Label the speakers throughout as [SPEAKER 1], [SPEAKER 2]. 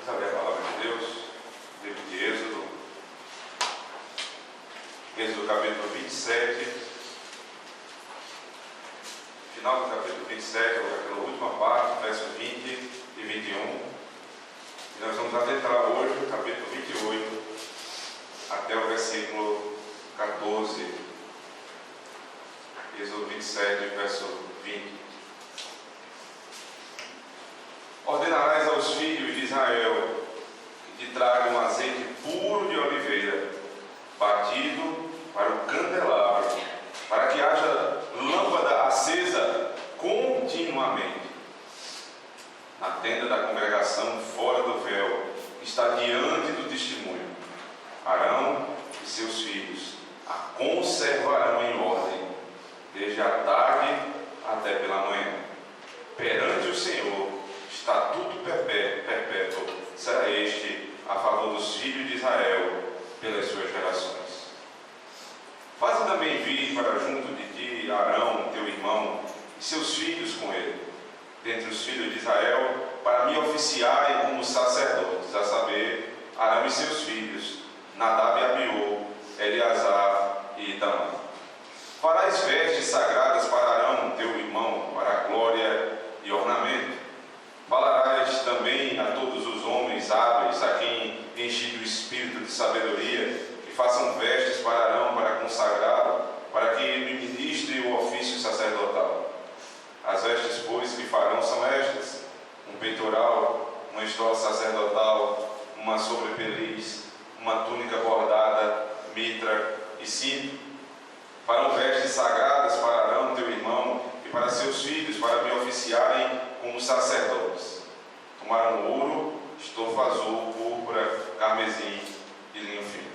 [SPEAKER 1] Vamos abrir a palavra de Deus, livro de Êxodo. Êxodo capítulo 27. Final do capítulo 27, aquela última parte, verso 20 e 21. E nós vamos adentrar hoje no capítulo 28 até o versículo 14. Êxodo 27, verso 20. Ordenarás aos filhos de Israel que te tragam azeite puro de oliveira, batido para o candelabro, para que haja lâmpada acesa continuamente. Na tenda da congregação, fora do véu, que está diante do testemunho, Arão e seus filhos a conservarão em ordem, desde a tarde até pela manhã. Perante o Senhor, estatuto perpétuo será este a favor dos filhos de Israel pelas suas gerações. Faze também vir para junto de ti Arão, teu irmão, e seus filhos com ele, dentre os filhos de Israel, para me oficiarem como sacerdotes, a saber, Arão e seus filhos, Nadab e Abiú, Eleazar e Itamar. Farás vestes sagradas para Arão, teu irmão, para a glória e ornamento. Falarás também a todos os homens hábeis, a quem enche do espírito de sabedoria, que façam vestes para Arão, para consagrá-lo, para que me ministre o ofício sacerdotal. As vestes, pois, que farão são estas: um peitoral, uma estola sacerdotal, uma sobrepeliz, uma túnica bordada, mitra e cinto. Farão vestes sagradas para Arão, teu irmão, e para seus filhos, para me oficiarem como sacerdotes. Tomaram ouro, estofa azul, púrpura, carmesim e linho fino.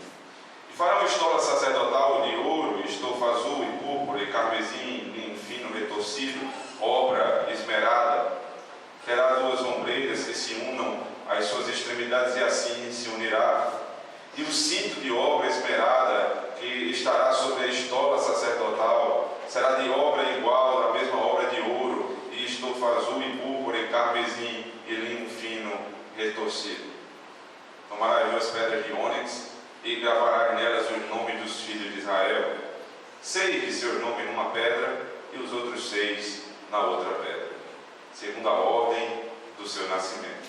[SPEAKER 1] E farão estola sacerdotal de ouro, estofa azul e púrpura e carmesim, linho fino retorcido, obra esmerada. Terá duas ombreiras que se unam às suas extremidades e assim se unirá. E o cinto de obra esmerada que estará sobre a estola sacerdotal será de obra igual à mesma obra de ouro, e estofa azul e púrpura e carmesim e linho fino retorcido. Tomarás duas pedras de ônix e gravarás nelas os nomes dos filhos de Israel, 6 de seus nomes numa pedra e os outros 6 na outra pedra, segundo a ordem do seu nascimento.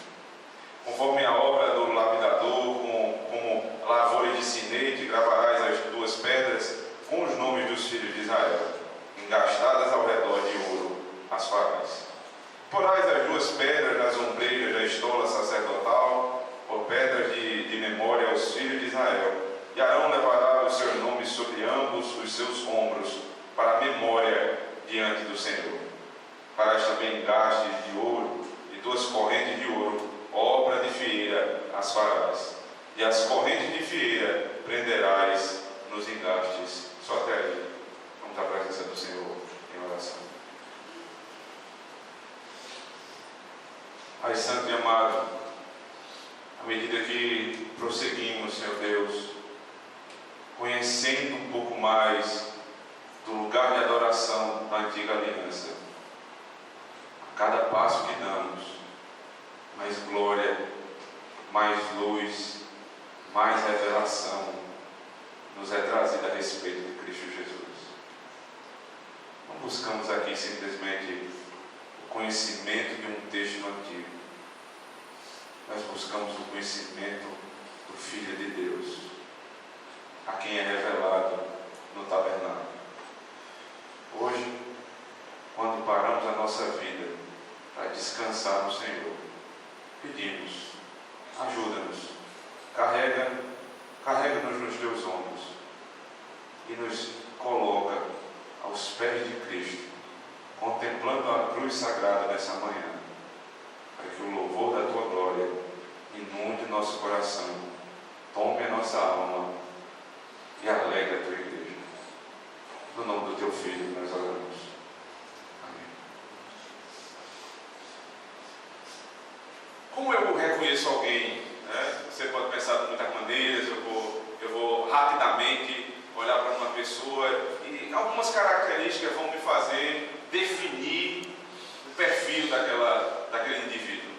[SPEAKER 1] Conforme a obra do lapidador, como lavores de sinete, gravarás as duas pedras com os nomes dos filhos de Israel, engastadas ao redor de ouro as farás. Porás as duas pedras nas ombreiras da estola sacerdotal, por pedras de memória aos filhos de Israel, e Arão levará os seus nomes sobre ambos os seus ombros, para a memória diante do Senhor. Farás também engastes de ouro e duas correntes de ouro, obra de fieira as farás, e as correntes de fieira prenderás nos engastes. Só até aí. Vamos à presença do Senhor em oração. Pai Santo e amado, à medida que prosseguimos, Senhor Deus, conhecendo um pouco mais do lugar de adoração da antiga aliança, a cada passo que damos, mais glória, mais luz, mais revelação nos é trazida a respeito de Cristo Jesus. Não buscamos aqui simplesmente o conhecimento de um texto antigo, nós buscamos o conhecimento do Filho de Deus, a quem é revelado no tabernáculo. Hoje, quando paramos a nossa vida para descansar no Senhor, pedimos, ajuda-nos, carrega-nos nos teus ombros e nos coloca aos pés de Cristo, contemplando a cruz sagrada nessa manhã, para que o louvor da tua glória inunde nosso coração, tome a nossa alma e alegre a tua igreja. No nome do teu Filho nós oramos. Amém. Como eu reconheço alguém, né? Você pode pensar de muitas maneiras. Eu vou rapidamente olhar para uma pessoa e algumas características vão me fazer definir o perfil daquele indivíduo.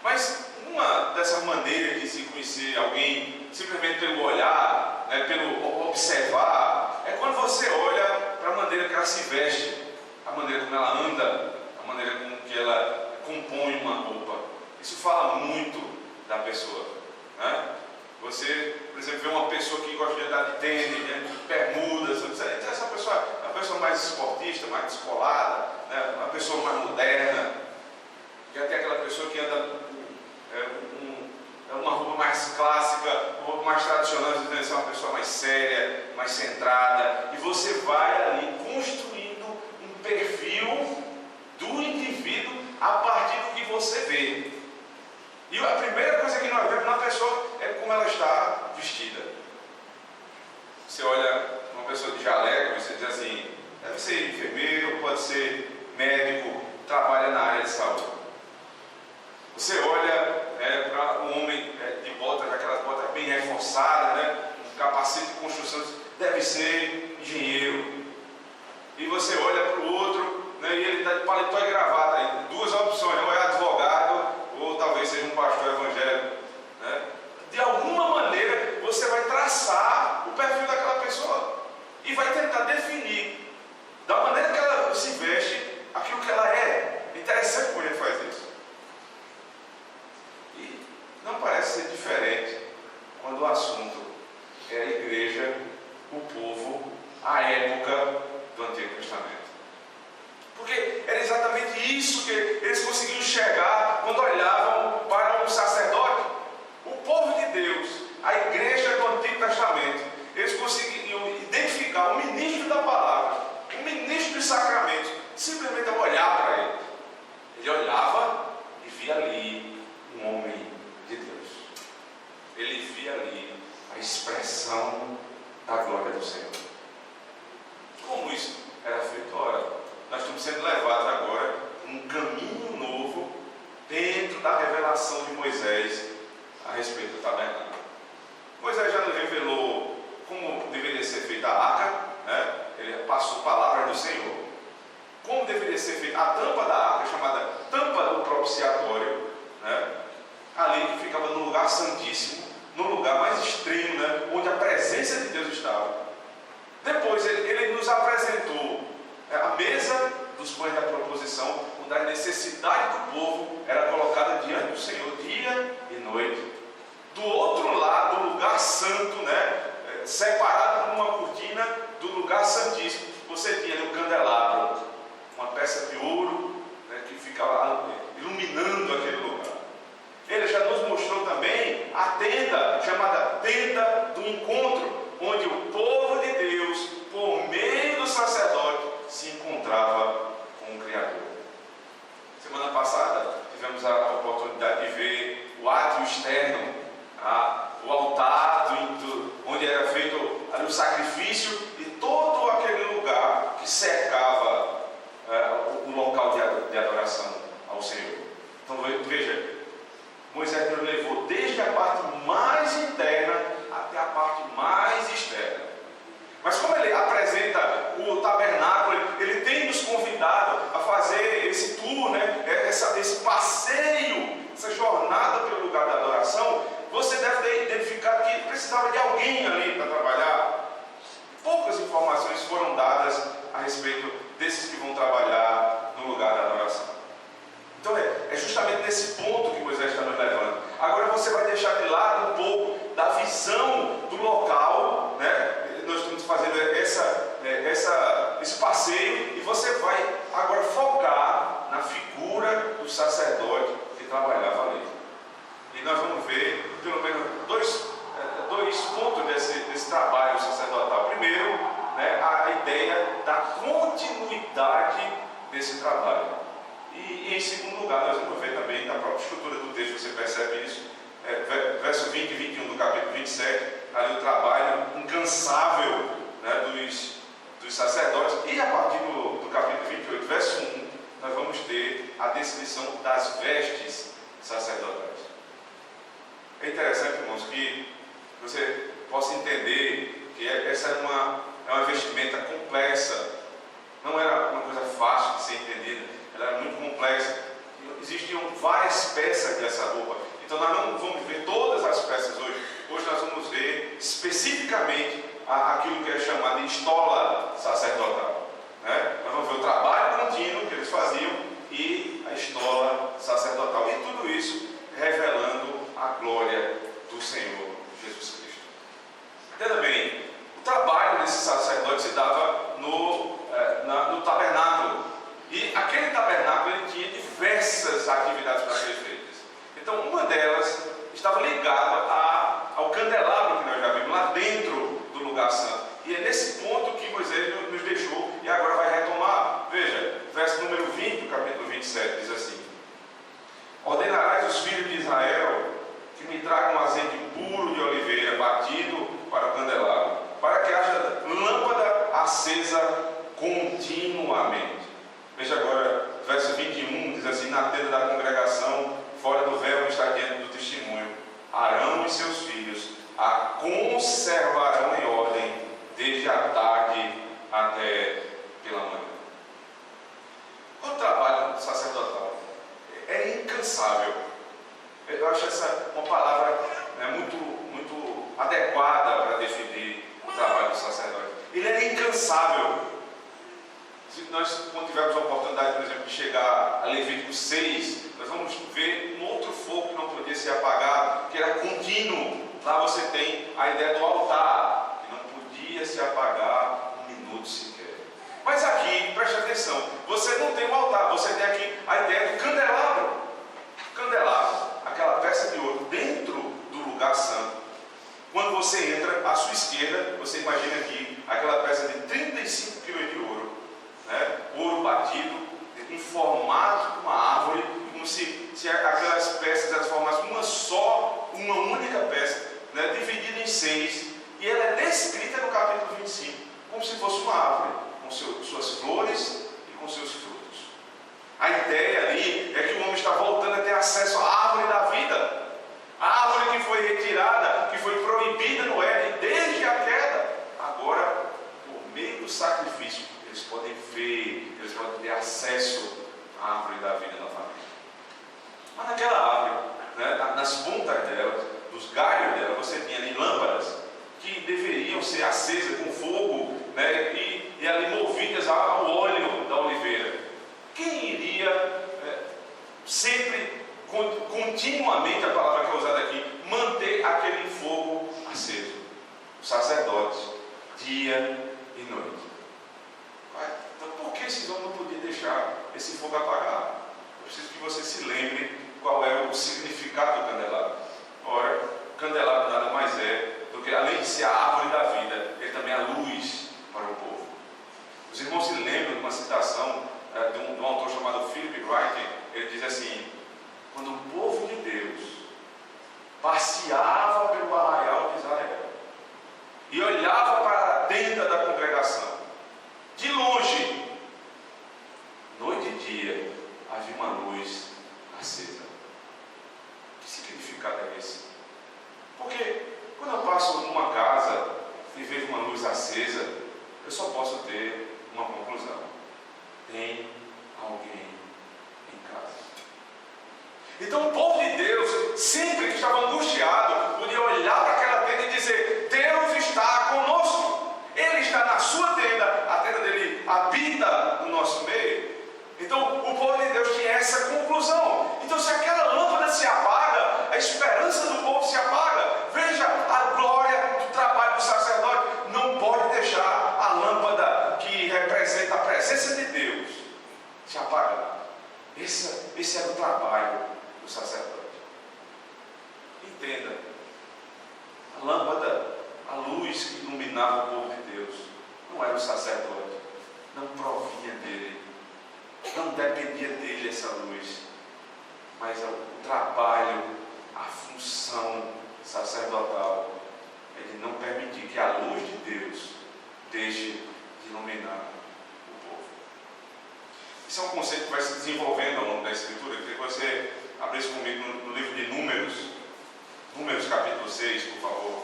[SPEAKER 1] Mas uma dessas maneiras de se conhecer alguém, simplesmente pelo olhar, né, pelo observar, é quando você olha para a maneira que ela se veste, a maneira como ela anda, a maneira como que ela compõe uma roupa. Isso fala muito da pessoa, né? Você, por exemplo, vê uma pessoa que gosta de andar de tênis, de bermudas, essa pessoa é uma pessoa mais esportista, mais descolada, né? Uma pessoa mais moderna. Já tem aquela pessoa que anda uma roupa mais clássica, uma roupa mais tradicional, você deve ser uma pessoa mais séria, mais centrada, e você vai ali construindo um perfil do indivíduo a partir do que você vê. E a primeira coisa que nós vemos na pessoa é como ela está vestida. Você olha uma pessoa de jaleco, você diz assim, deve ser enfermeiro, pode ser médico, trabalha na área de saúde. Você olha para um homem de botas, aquelas botas bem reforçadas, né, um capacete de construção, deve ser engenheiro. E você olha para o outro, né, e ele está de paletó e gravata. Aí, duas opções, ou é advogado, ou talvez seja um pastor evangélico. Né? De alguma maneira, você vai traçar o perfil daquela pessoa e vai tentar definir, da maneira que ela se veste, aquilo que ela é. Interessante como ele faz isso. E não parece ser diferente quando o assunto é a igreja, o povo, a época do Antigo Testamento. Porque era exatamente isso que eles conseguiam enxergar quando olhavam para um sacerdote. O povo de Deus, a igreja do Antigo Testamento, eles conseguiam identificar o ministro da palavra, o ministro dos sacramentos, simplesmente ao olhar para ele. Ele olhava e via ali um homem de Deus. Ele via ali a expressão da glória do Senhor. Como isso era feito? Ora, nós estamos sendo levados agora a um caminho novo dentro da revelação de Moisés a respeito do tabernáculo. Moisés já nos revelou como deveria ser feita a arca, né? Ele passou palavras do Senhor. Como deveria ser feita a tampa da arca, chamada tampa do propiciatório, né? Ali que ficava no lugar santíssimo, no lugar mais extremo, né? Onde a presença de Deus estava. Depois ele nos apresentou a mesa dos pães da proposição, onde a necessidade do povo era colocada diante do Senhor dia e noite. Do outro lado, o lugar santo, né, separado por uma cortina do lugar santíssimo, você tinha ali um candelabro, uma peça de ouro, né, que ficava iluminando aquele lugar. Ele já nos mostrou também a tenda, chamada tenda do encontro, onde o povo de Deus, por meio do sacerdote, se encontrava com o Criador. Semana passada tivemos a oportunidade de ver o átrio externo, o altar onde era feito ali o sacrifício e todo aquele lugar que cercava o local de adoração ao Senhor. Então veja, Moisés nos levou desde a parte mais interna até a parte mais externa. Mas como ele apresenta o tabernáculo, ele tem nos convidado a fazer esse tour, né? Esse passeio, essa jornada pelo lugar da adoração. Você deve ter identificado que precisava de alguém ali para trabalhar. Poucas informações foram dadas a respeito desses que vão trabalhar no lugar da adoração. Então é justamente nesse ponto que Moisés está nos levando. Agora você vai deixar de lado um pouco da visão do local, né? Nós estamos fazendo esse passeio e você vai agora focar na figura do sacerdote que trabalhava ali. E nós vamos ver pelo menos dois pontos desse trabalho sacerdotal. Primeiro, né, a ideia da continuidade desse trabalho. E em segundo lugar, nós vamos ver também na própria estrutura do texto, você percebe isso, verso 20 e 21 do capítulo 27, ali o trabalho incansável, né, dos sacerdotes. E a partir do capítulo 28, verso 1, nós vamos ter a descrição das vestes sacerdotais. É interessante, irmãos, que você possa entender que essa é uma vestimenta complexa. Não era uma coisa fácil de ser entendida, ela era muito complexa. Existiam várias peças dessa roupa. Então nós uma palavra muito adequada para definir o trabalho do sacerdote. Ele é incansável. Se nós, quando tivermos a oportunidade, por exemplo, de chegar a Levítico 6, nós vamos ver um outro fogo que não podia ser apagado, que era contínuo. Lá você tem a ideia do altar, que não podia se apagar um minuto sequer. Mas aqui, preste atenção, você não tem um altar, você tem aqui a ideia do candelabro. Candelabro, aquela peça de ouro dentro do lugar santo. Quando você entra à sua esquerda, você imagina aqui aquela peça de 35 kg de ouro, né? Ouro batido, em formato de uma árvore, como se aquelas peças elas formassem uma única peça, né? Dividida em 6, e ela é descrita no capítulo 25, como se fosse uma árvore, com suas flores e com seus frutos. A ideia ali é que o homem está voltando a ter acesso à árvore da vida, a árvore que foi retirada, que foi proibida no Éden desde a queda. Agora, por meio do sacrifício, eles podem ver, eles podem ter acesso à árvore da vida novamente. Mas naquela árvore, né, nas pontas dela, nos galhos dela, você tinha ali lâmpadas que deveriam ser acesas com fogo, né, e ali movidas ao óleo da oliveira. Quem iria sempre, continuamente, a palavra que é usada aqui, manter aquele fogo aceso? Os sacerdotes, dia e noite. Então por que esses homens não podiam deixar esse fogo apagado? Eu preciso que você se lembre qual é o significado do candelabro. Ora, o candelabro nada mais é do que, além de ser a árvore da vida, ele também é a luz para o povo. Os irmãos se lembram de uma citação de um autor chamado Philip Wright. Ele diz assim: quando o povo de Deus passeava pelo arraial de Israel e olhava para a tenda da congregação, de longe, noite e dia, havia uma luz acesa. Que significado é esse? Porque quando eu passo numa casa e vejo uma luz acesa, eu só posso ter uma conclusão: tem alguém em casa. Então o povo de Deus, sempre que estava angustiado, podia olhar para aquela tenda e dizer: Deus está conosco. Ele está na sua tenda, a tenda dele habita no nosso meio. Então o povo de Deus tinha essa conclusão. Então, se aquela lâmpada se apaga, a esperança do povo se apaga. Veja a glória do trabalho do sacerdote. Não pode deixar a lâmpada que representa a presença de Deus se apagar. Esse era o trabalho do sacerdote. Entenda, a lâmpada, a luz que iluminava o povo de Deus, não era o sacerdote, não provinha dele, não dependia dele essa luz, mas o trabalho, a função sacerdotal é de não permitir que a luz de Deus deixe de iluminar o povo. Esse é um conceito que vai se desenvolvendo ao longo da Escritura. Eu queria que você abrisse comigo no livro de Números, Números capítulo 6, por favor.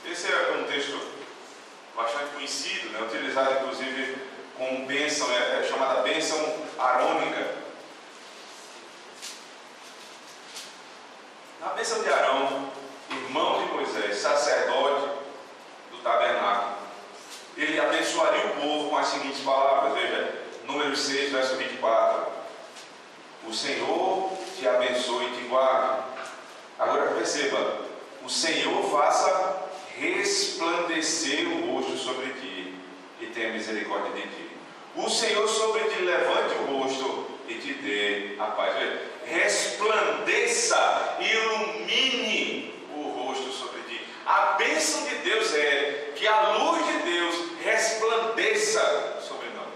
[SPEAKER 1] Esse é um texto bastante conhecido, né? Utilizado inclusive como bênção, é chamada bênção arônica. Na bênção de Arão, irmão de Moisés, sacerdote do tabernáculo, ele abençoaria o povo com as seguintes palavras. Veja, Números 6, verso 24: o Senhor te abençoe e te guarde. Agora perceba: o Senhor faça resplandecer o rosto sobre ti e tenha misericórdia de ti. O Senhor sobre ti levante o rosto e te dê a paz. Resplandeça, ilumine o rosto sobre ti. A bênção de Deus é que a luz de Deus resplandeça sobre nós.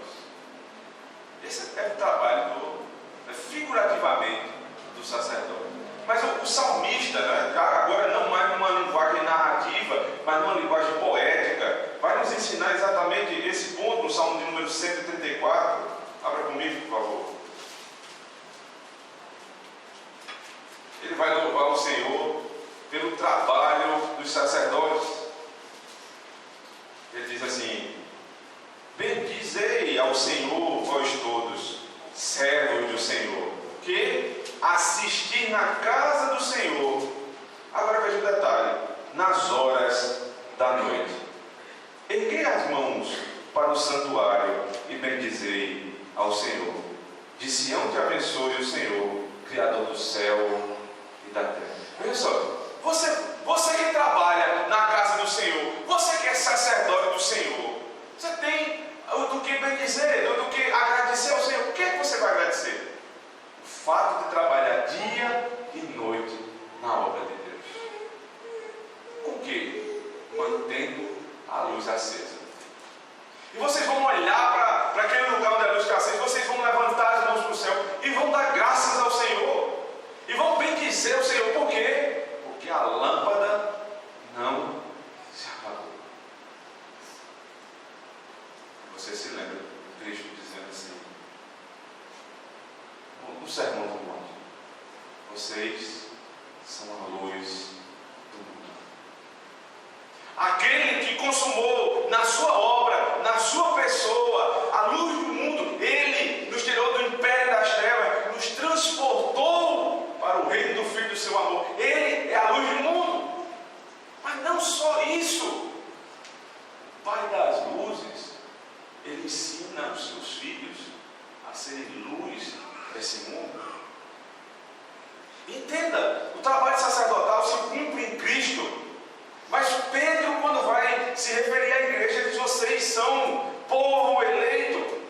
[SPEAKER 1] Esse é o trabalho figurativamente do sacerdote. Mas o salmista, né, agora não mais numa linguagem narrativa, mas numa linguagem poética, vai nos ensinar exatamente esse ponto no Salmo de número 134. Abra comigo, por favor. Ele vai louvar o Senhor pelo trabalho dos sacerdotes. Ele diz assim: bendizei ao Senhor, vós todos, servir na casa do Senhor. Agora veja o detalhe: nas horas da noite. Erguei as mãos para o santuário e bendizei ao Senhor. De Sião te abençoe o Senhor, Criador do céu e da terra. Veja só, você que trabalha na casa do Senhor, você que é sacerdote do Senhor, você tem do que bendizer, do que agradecer ao Senhor. O que é que você vai agradecer? O fato de trabalhar dia e noite na obra de Deus. Com que? Mantendo a luz acesa. E vocês vão olhar para aquele lugar onde a luz está acesa, vocês vão levantar as mãos para o céu e vão dar graças ao Senhor. E vão bendizer o Senhor. Por quê? Porque a lâmpada não se apagou. Você se lembra de Cristo dizendo assim, no Sermão do Monte: vocês são a luz do mundo. Aquele que consumou na sua obra, na sua pessoa, a luz do mundo, ele nos tirou do império das trevas, nos transportou para o reino do Filho do seu amor. Ele é a luz do mundo. Mas não só isso. O Pai das luzes, ele ensina os seus filhos a serem luz desse mundo. Entenda, o trabalho sacerdotal se cumpre em Cristo. Mas Pedro, quando vai se referir à igreja, diz: vocês são povo eleito,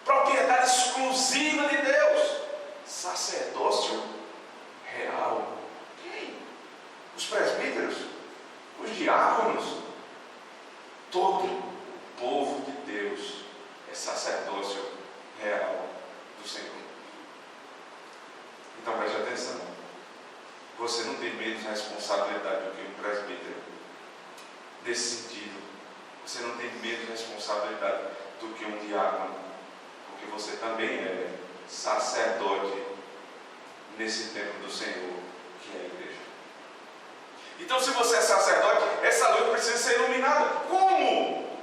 [SPEAKER 1] propriedade exclusiva de Deus, sacerdócio real. Quem? Os presbíteros, os diáconos, todo o povo de Deus é sacerdócio real do Senhor. Então preste atenção. Você não tem menos responsabilidade do que um presbítero. Nesse sentido, você não tem menos responsabilidade do que um diácono, porque você também é sacerdote nesse templo do Senhor, que é a igreja. Então, se você é sacerdote, essa luz precisa ser iluminada. Como?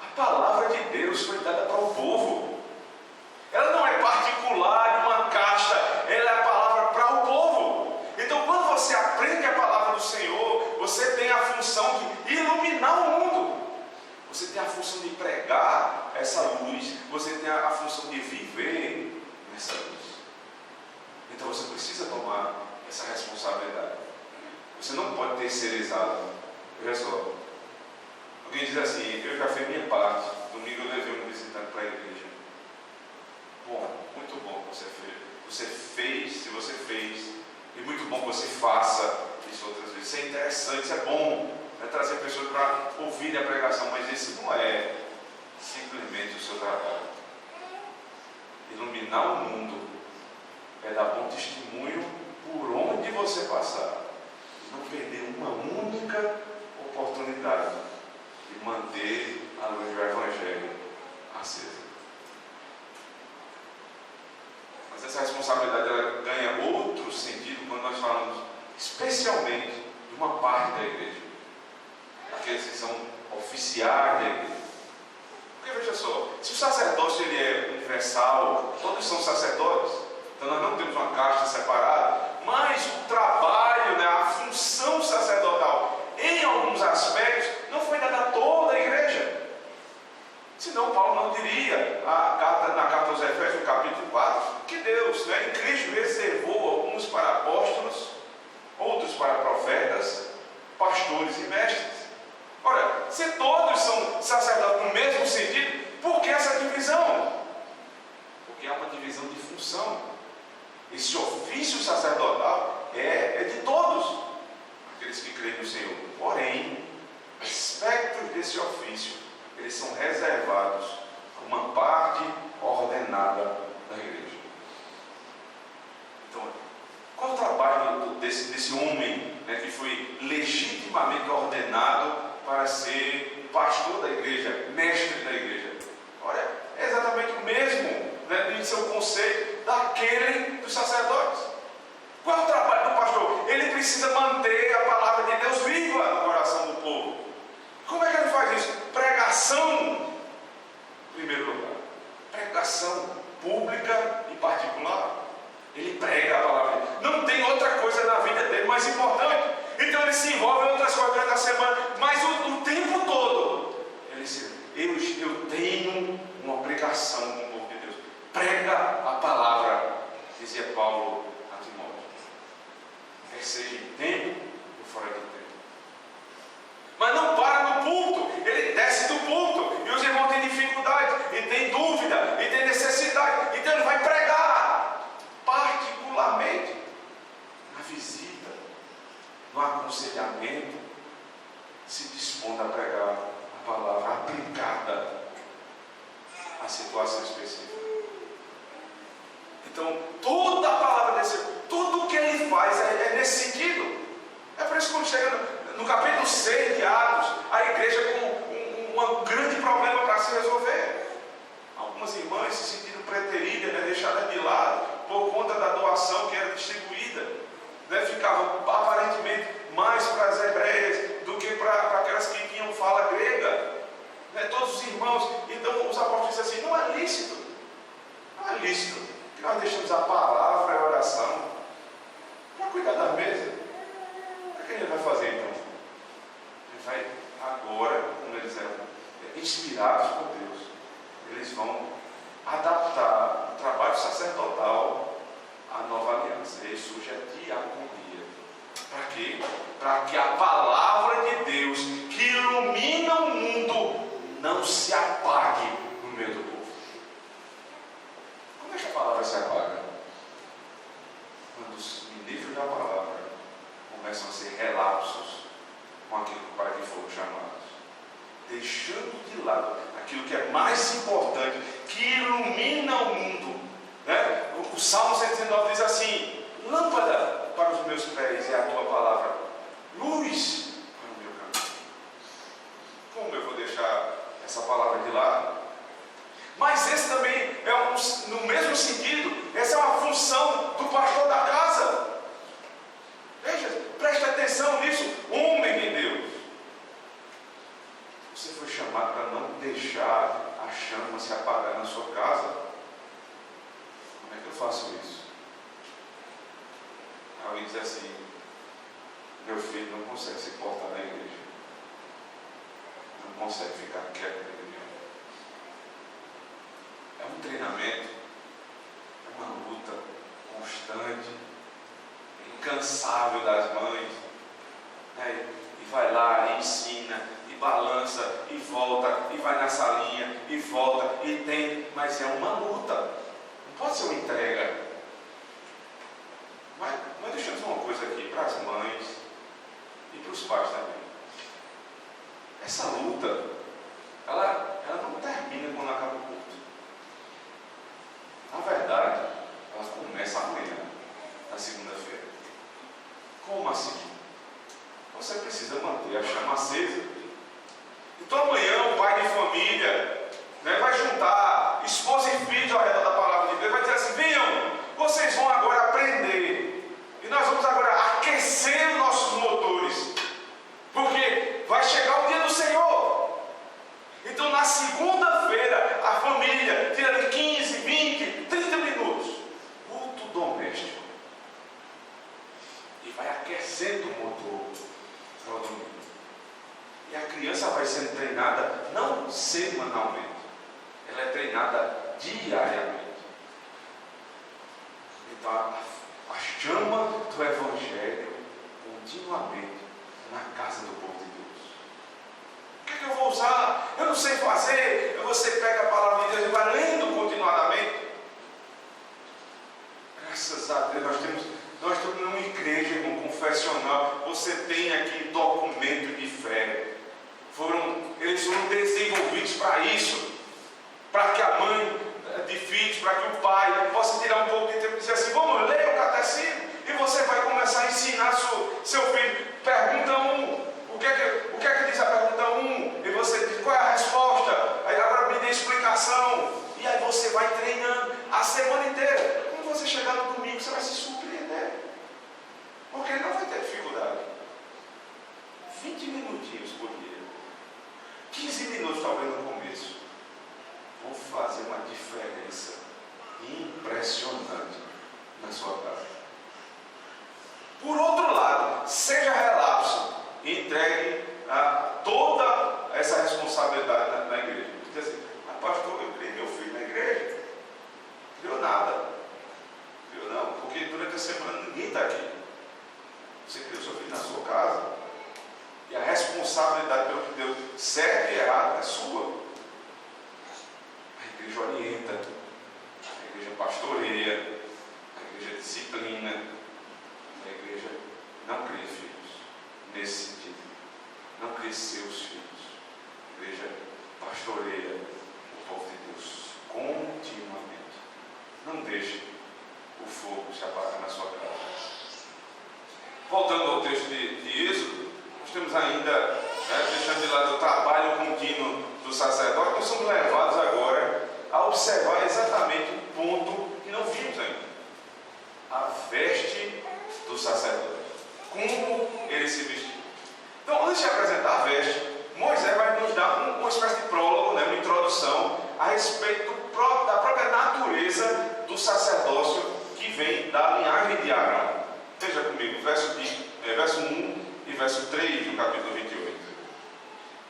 [SPEAKER 1] A palavra de Deus foi dada para o povo. Ela não é particular de uma casta, ela é a palavra para o povo. Então, quando você aprende a palavra do Senhor, você tem a função de iluminar o mundo. Você tem a função de pregar essa luz. Você tem a função de viver nessa luz. Então, você precisa tomar essa responsabilidade. Você não pode terceirizá-la. Olha só. Alguém diz assim: eu já fiz minha parte. Domingo eu levei um visitante para a igreja. Bom, muito bom que você fez. Você fez, se você fez. E muito bom que você faça isso outras vezes. Isso é interessante, isso é bom. É trazer pessoas para ouvir a pregação. Mas esse não é simplesmente o seu trabalho. Iluminar o mundo é dar bom testemunho por onde você passar. E não perder uma única oportunidade de manter a luz do Evangelho acesa. Mas essa responsabilidade ela ganha outro sentido quando nós falamos especialmente de uma parte da igreja, aqueles que são oficiais da igreja. Porque veja só, se o sacerdócio ele é universal, todos são sacerdotes, então nós não temos uma casta separada, mas o trabalho, a função sacerdotal, em alguns aspectos, não foi dada a toda a igreja. Senão Paulo não diria na carta aos Efésios, no capítulo 4, que Deus, em Cristo, reservou alguns para apóstolos, outros para profetas, pastores e mestres. Ora, se todos são sacerdotes no mesmo sentido, por que essa divisão? Porque há uma divisão de função. Esse ofício sacerdotal é de todos, aqueles que creem no Senhor. Porém, aspectos desse ofício, eles são reservados a uma parte ordenada da igreja. Então, qual é o trabalho desse homem, que foi legitimamente ordenado para ser pastor da igreja, mestre da igreja? Olha, é exatamente o mesmo, em seu conceito, daquele dos sacerdotes. Qual é o trabalho do pastor? Ele precisa manter a palavra de Deus viva no coração do povo. Como é que ele faz isso? Pregação, em primeiro lugar. Pregação pública e particular. Ele prega a palavra. Não tem outra coisa na vida dele mais importante. Então ele se envolve em outras coisas durante a semana. Mas o tempo todo, ele diz, eu tenho uma pregação com o povo de Deus. Prega a palavra, dizia Paulo a Timóteo. Quer seja em tempo ou fora de tempo. Mas não para no púlpito. Ele desce do púlpito. E os irmãos têm dificuldade, e tem dúvida, e tem necessidade. Então ele vai pregar, particularmente na visita, no aconselhamento, se dispondo a pregar a palavra aplicada à situação específica. Então, toda a palavra desse, tudo o que ele faz é nesse sentido. É por isso que quando chega no capítulo 6 de Atos, a igreja com um grande problema para se resolver. Algumas irmãs se sentiram preteridas, deixadas de lado por conta da doação que era distribuída. Ficava aparentemente mais para as hebreias do que para aquelas que tinham fala grega. Todos os irmãos. Então os apóstolos dizem assim: não é lícito. Não é lícito que nós deixamos a palavra e a oração para cuidar da mesa. O que ele vai fazer então? Ele vai agora, como eles eram inspirados por Deus, eles vão adaptar o trabalho sacerdotal à nova aliança. E aí surge a diaconia. Para quê? Para que a palavra de Deus, que ilumina o mundo, não se apague no meio do povo. Como é que a palavra se apaga? Quando os ministros da palavra começam a ser relapsos com aquilo para que foram chamados, deixando de lado aquilo que é mais importante, que ilumina o mundo. O Salmo 119 diz assim: lâmpada para os meus pés é a tua palavra, luz para o meu caminho. Como eu vou deixar essa palavra de lado? Mas esse também no mesmo sentido, essa é uma função do pastor da casa. Veja, preste atenção nisso, homem de Deus. Você foi chamado para não deixar a chama se apagar na sua casa. Como é que eu faço isso? Alguém diz assim: meu filho não consegue se portar na igreja, não consegue ficar quieto na igreja. É um treinamento, é uma luta constante, incansável das mães, e vai lá e ensina, e balança, e volta, e vai na salinha, e volta, e tem, mas é uma luta, não pode ser uma entrega. Mas deixa eu dizer uma coisa aqui para as mães e para os pais também. Essa luta, ela não termina quando acaba o culto. Na verdade, ela começa amanhã, na segunda-feira. Como assim? Você precisa manter a chama acesa. Então amanhã o pai de família vai juntar esposa e filhos ao redor da palavra de Deus, vai dizer assim: venham, vocês vão agora aprender, e nós vamos agora aquecer os nossos motores, porque vai chegar o dia do Senhor. Então na segunda-feira a família tira de 15, 20, 30 minutos, culto doméstico, e vai aquecendo o motor para o domingo. E a criança vai sendo treinada não semanalmente, ela é treinada diariamente. Então a chama do Evangelho continuamente na casa do povo de Deus. O que eu vou usar? Eu não sei fazer. Você pega a palavra de Deus e vai lendo continuadamente. Graças a Deus nós estamos numa igreja, num confessional. Você tem aqui documento de fé. Eles foram desenvolvidos para isso, para que a mãe de filhos, para que o pai possa tirar um pouco de tempo e dizer assim: vamos ler o catecismo, e você vai começar a ensinar seu filho. Pergunta 1, o que é que diz a pergunta 1? E você diz: qual é a resposta? Aí agora me dê explicação, e aí você vai treinando a semana inteira. Quando você chegar no domingo, você vai se surpreender, porque ele não vai ter dificuldade. 20 minutinhos por dia, 15 minutos talvez no começo, vão fazer uma diferença impressionante na sua casa. Por outro lado, seja relapso e entregue toda essa responsabilidade na igreja. Diz assim, pastor, eu criei meu filho na igreja. Criou nada. Criou não, porque durante a semana ninguém está aqui. Você criou seu filho na sua casa. E a responsabilidade pelo que deu certo e errado é sua. A igreja orienta, a igreja pastoreia, a igreja disciplina, a igreja não cria filhos. Nesse sentido, não cria seus filhos. A igreja pastoreia o povo de Deus continuamente. Não deixe o fogo se apagar na sua casa. Voltando ao texto de Êxodo, nós temos ainda, deixando de lado o trabalho contínuo do sacerdote, nós somos levados agora a observar exatamente um ponto que não vimos ainda: a veste do sacerdote. Como ele se vestiu. Então, antes de apresentar a veste, Moisés vai nos dar uma espécie de prólogo, uma introdução a respeito da própria natureza do sacerdócio que vem da linhagem de Arão. Veja comigo, verso 1 e verso 3 do capítulo 28.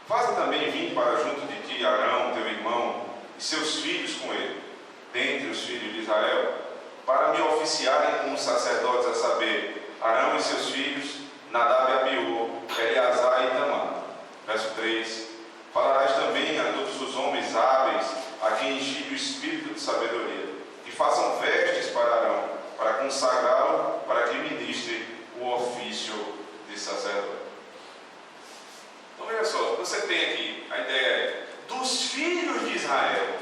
[SPEAKER 1] Faze também vir para junto de ti Arão, teu irmão, e seus filhos com ele, dentre os filhos de Israel, para me oficiarem como sacerdotes, a saber, Arão e seus filhos, Nadab e Abiú, Eleazar e Itamar. Verso 3. Falarás também a todos os homens hábeis, a quem enche o espírito de sabedoria, que façam vestes para Arão, para consagrá-lo, para que ministre o ofício de sacerdote. Então veja só, você tem aqui a ideia dos filhos de Israel.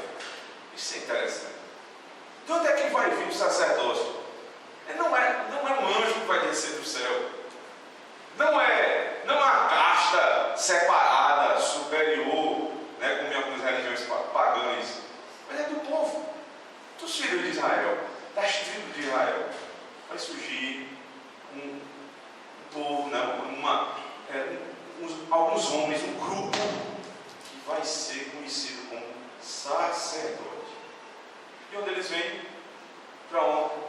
[SPEAKER 1] Isso é interessante. De onde é que vai vir o sacerdócio? Não é um anjo que vai descer do céu. Não é uma casta separada, superior, como em algumas religiões pagãs. Mas é do povo, dos filhos de Israel, das tribos de Israel. Vai surgir um povo, alguns homens, um grupo que vai ser conhecido como sacerdote. E onde eles vêm?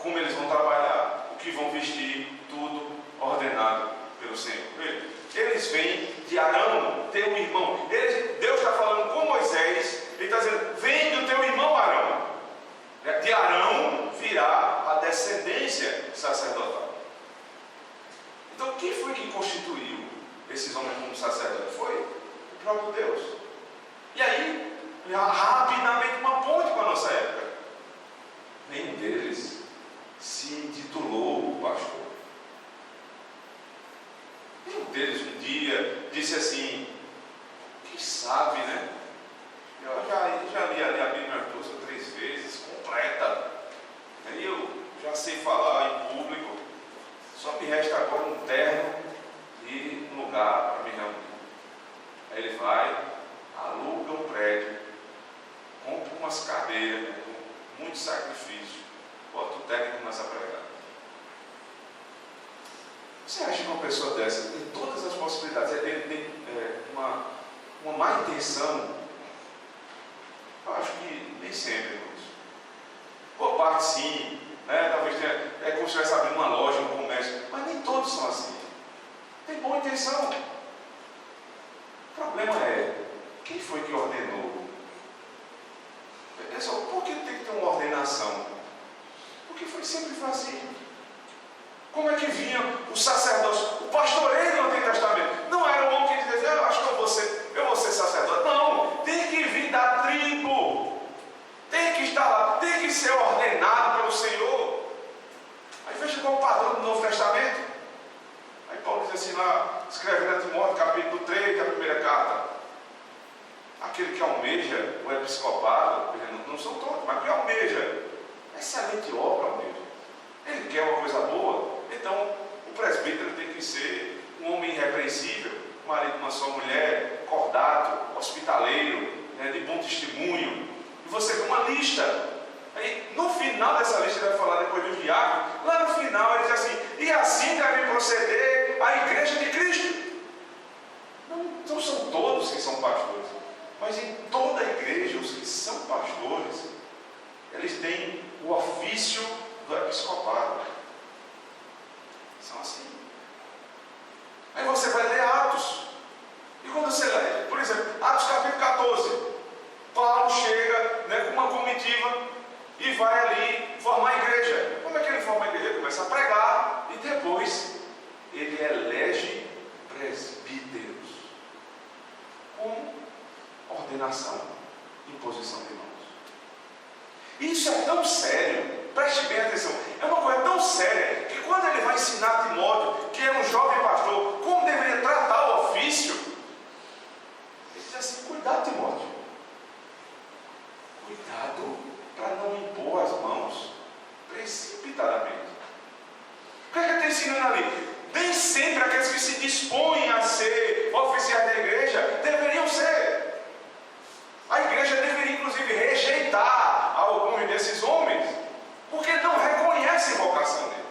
[SPEAKER 1] Como eles vão trabalhar, o que vão vestir, tudo ordenado pelo Senhor. Veja, eles vêm de Arão, teu irmão. Deus está falando com Moisés, ele está dizendo, vem do teu irmão Arão. De Arão virá a descendência sacerdotal. Então, quem foi que constituiu esses homens como sacerdotes? Foi o próprio Deus. E aí, rapidamente, uma ponte com a nossa época. Nenhum deles se intitulou pastor. Nenhum deles um dia disse assim, quem sabe, eu já li a Bíblia 2 ou 3 vezes, completa. Aí eu já sei falar em público, só me resta agora um terno e um lugar para me reunir. Aí ele vai, aluga um prédio, compra umas cadeiras, com muito sacrifício, bota o terno e começa a pregar. Você acha que uma pessoa dessa tem todas as possibilidades, tem uma má intenção? Eu acho que nem sempre, irmãos. Boa parte sim, talvez tenha, é como se estivesse abrindo uma loja, um comércio, mas nem todos são assim. Tem boa intenção. O problema é, quem foi que ordenou? Pessoal, por que tem que ter uma ordenação? Porque foi sempre vazio. Como é que vinha o sacerdócio, o pastoreio no Antigo Testamento? Não era um homem que dizia, eu acho que eu vou ser sacerdote. Não, tem que vir da tribo. Tem que estar lá, tem que ser ordenado pelo Senhor. Aí veja qual é o padrão do Novo Testamento. Aí Paulo diz assim lá, escrevendo a Timóteo, capítulo 3, da primeira carta. Aquele que almeja o episcopado, não são todos, mas que almeja, excelente obra almeja. Ele quer uma coisa boa, então o presbítero tem que ser um homem irrepreensível, marido de uma só mulher, cordato, hospitaleiro, de bom testemunho. E você vê uma lista. Aí, no final dessa lista, ele vai falar depois do diácono. Lá no final, ele diz assim: e assim deve proceder a igreja de Cristo. Não são todos que são pastores, mas em toda a igreja, os que são pastores, eles têm o ofício do episcopado. você vai ler Atos, e quando você lê, por exemplo, Atos capítulo 14, Paulo chega, né, com uma comitiva e vai ali formar a igreja. Como é que ele forma a igreja? Ele começa a pregar e depois ele elege presbíteros com ordenação, imposição de mãos. Isso é tão sério, preste bem atenção, é uma coisa tão séria que quando ele vai ensinar Timóteo, que é um jovem pastor, como deveria tratar o ofício, ele diz assim: cuidado, Timóteo, cuidado para não impor as mãos precipitadamente. O que é que ele está ensinando ali? Nem sempre aqueles que se dispõem a ser oficiais da igreja deveriam ser. A igreja deveria inclusive rejeitar alguns desses homens, porque não reconhecem a vocação dele.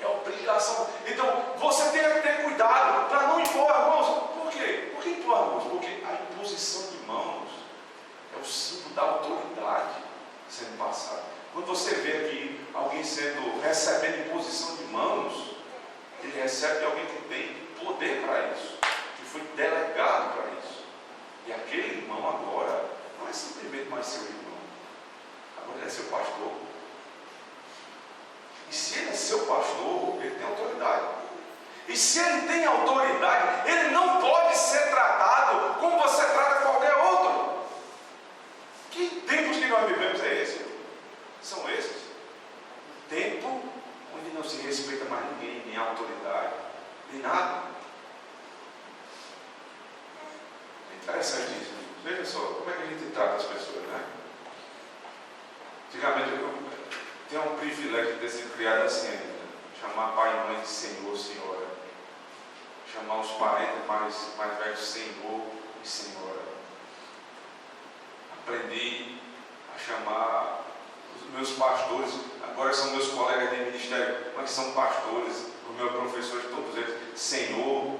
[SPEAKER 1] É obrigação. Então você tem que ter cuidado para não impor as mãos. Por quê? Por que impor as mãos? Porque a imposição de mãos é o símbolo da autoridade sendo passada. Quando você vê aqui alguém recebendo imposição de mãos, ele recebe de alguém que tem poder para isso, que foi delegado para isso. E aquele irmão agora não é simplesmente mais seu irmão, agora ele é seu pastor. E se ele é seu pastor, ele tem autoridade. E se ele tem autoridade, ele não pode ser tratado como você trata qualquer outro. Que tempos que nós vivemos é esse? São esses. Um tempo onde não se respeita mais ninguém, nem a autoridade, nem nada. É interessante isso. Veja só, como é que a gente trata as pessoas, né? Antigamente eu tenho um privilégio de ter sido criado assim ainda. Chamar pai e mãe de senhor, senhora. Chamar os parentes mais velhos de senhor e senhora. Aprendi a chamar os meus pastores, agora são meus colegas de ministério, mas são pastores, os meus professores, todos eles, Senhor,